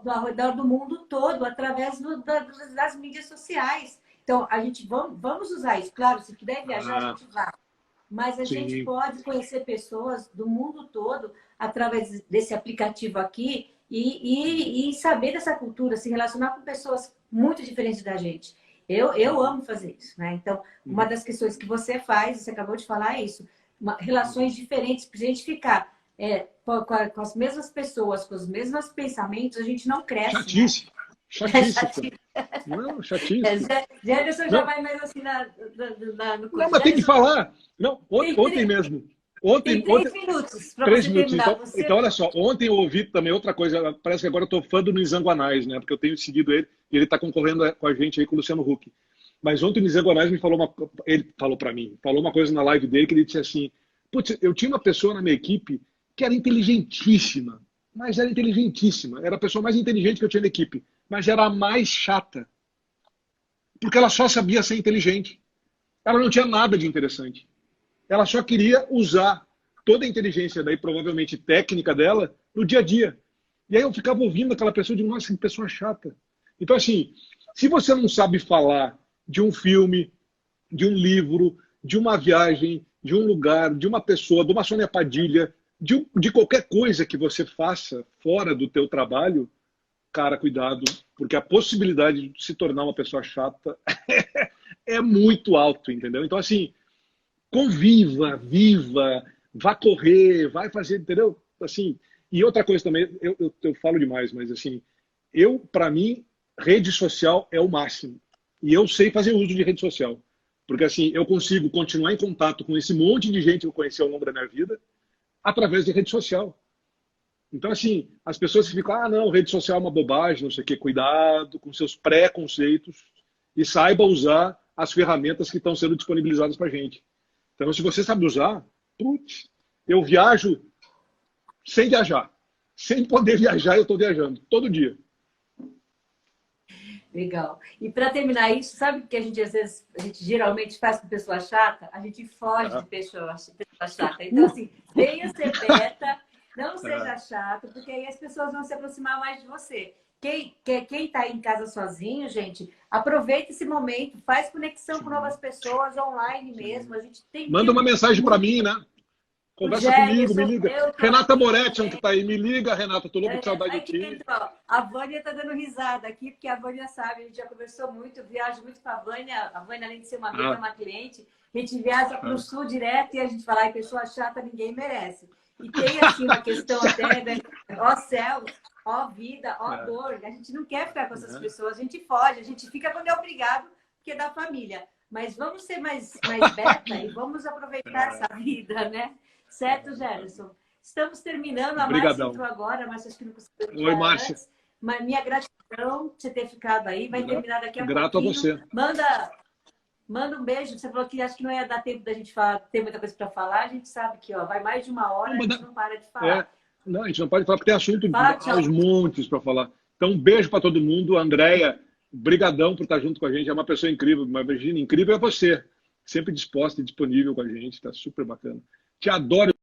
Speaker 1: ao redor do mundo todo, através das mídias sociais. Então, a gente vamos usar isso. Claro, se puder viajar, a
Speaker 2: Ah,
Speaker 1: gente vai. Mas a gente
Speaker 2: sim.
Speaker 1: pode conhecer pessoas do mundo todo através desse aplicativo aqui e saber dessa cultura, se relacionar com pessoas muito diferentes da gente. Eu
Speaker 2: Uhum,
Speaker 1: amo fazer isso, né? Então, uma
Speaker 2: uhum,
Speaker 1: das questões que você faz, você acabou de falar, é isso. Relações
Speaker 2: uhum.
Speaker 1: diferentes, para a gente ficar com as mesmas pessoas, com os mesmos pensamentos, a gente não cresce, né?
Speaker 2: Chatice. Chatice, pô. Não, chatice, pô.
Speaker 1: Jefferson já
Speaker 2: Não,
Speaker 1: vai mais assim no
Speaker 2: não,
Speaker 1: coisa.
Speaker 2: mas tem que
Speaker 1: Jefferson,
Speaker 2: falar. Não,
Speaker 1: tem,
Speaker 2: ontem mesmo.
Speaker 1: tem
Speaker 2: Ontem,
Speaker 1: três
Speaker 2: ontem,
Speaker 1: minutos para
Speaker 2: três
Speaker 1: você
Speaker 2: minutos.
Speaker 1: terminar.
Speaker 2: Então, olha só. Ontem eu ouvi também outra coisa. Parece que agora eu tô fã do Nizam Guanais, né? Porque eu tenho seguido ele e ele está concorrendo com a gente aí com o Luciano Huck. Mas ontem o Nizam Guanais me falou ele falou para mim, falou uma coisa na live dele que ele disse assim: putz, eu tinha uma pessoa na minha equipe que era inteligentíssima, mas era inteligentíssima. Era a pessoa mais inteligente que eu tinha na equipe, mas era a mais chata, porque ela só sabia ser inteligente. Ela não tinha nada de interessante. Ela só queria usar toda a inteligência daí, provavelmente técnica dela, no dia a dia. E aí eu ficava ouvindo aquela pessoa e digo, nossa, que pessoa chata. Então, assim, se você não sabe falar de um filme, de um livro, de uma viagem, de um lugar, de uma pessoa, de uma Sônia Padilha, de qualquer coisa que você faça fora do teu trabalho, cara, cuidado, porque a possibilidade de se tornar uma pessoa chata é muito alto, entendeu? Então, assim, conviva, viva, vá correr, vai fazer, entendeu? Assim, e outra coisa também, eu falo demais, mas assim, para mim, rede social é o máximo. E eu sei fazer uso de rede social. Porque assim, eu consigo continuar em contato com esse monte de gente que eu conheci ao longo da minha vida através de rede social. Então, assim, as pessoas que ficam, ah, não, rede social é uma bobagem, não sei o quê, cuidado com seus preconceitos e saiba usar as ferramentas que estão sendo disponibilizadas para a gente. Então, se você sabe usar, putz, eu viajo sem viajar. Sem poder viajar, eu estou viajando, todo dia.
Speaker 1: Legal. E para terminar isso, sabe o que a gente às vezes, a gente geralmente faz com pessoa chata? A gente foge de pessoa chata. Então, assim, venha ser beta, não seja chato, porque aí as pessoas vão se aproximar mais de você. Quem está em casa sozinho, gente, aproveita esse momento, faz conexão com novas pessoas online mesmo. A gente tem
Speaker 2: Manda uma mensagem para mim, né? Conversa comigo, me liga. Renata Moretti, que está aí, me liga, Renata, tô louco de saudade de ti.
Speaker 1: A Vânia está dando risada aqui, porque a Vânia sabe, a gente já conversou muito, eu viajo muito com a Vânia, além de ser uma amiga, é uma cliente, a gente viaja para o sul direto e a gente fala, ai, pessoa chata, ninguém merece. E tem, assim, uma questão até, né? Ó céu, ó vida, ó dor, a gente não quer ficar com essas pessoas, a gente foge, a gente fica quando é obrigado, porque é da família. Mas vamos ser mais beta e vamos aproveitar essa vida, né? Certo, Gerson? Estamos terminando. A Márcia entrou agora, a Márcia acho que não conseguiu entrar.
Speaker 2: Oi, Márcia.
Speaker 1: Antes. Mas minha gratidão por você ter ficado aí. Vai terminar daqui a pouquinho.
Speaker 2: Grato a você.
Speaker 1: Manda um beijo. Você falou que acho que não ia dar tempo da gente falar, ter muita coisa para falar. A gente sabe que vai mais de uma hora, a gente não para de falar.
Speaker 2: Não, a gente não pode falar porque tem assunto aos montes para falar. Então, um beijo para todo mundo. Andréia, brigadão por estar junto com a gente. É uma pessoa incrível. Uma Virgínia incrível é você. Sempre disposta e disponível com a gente. Está super bacana. Te adoro.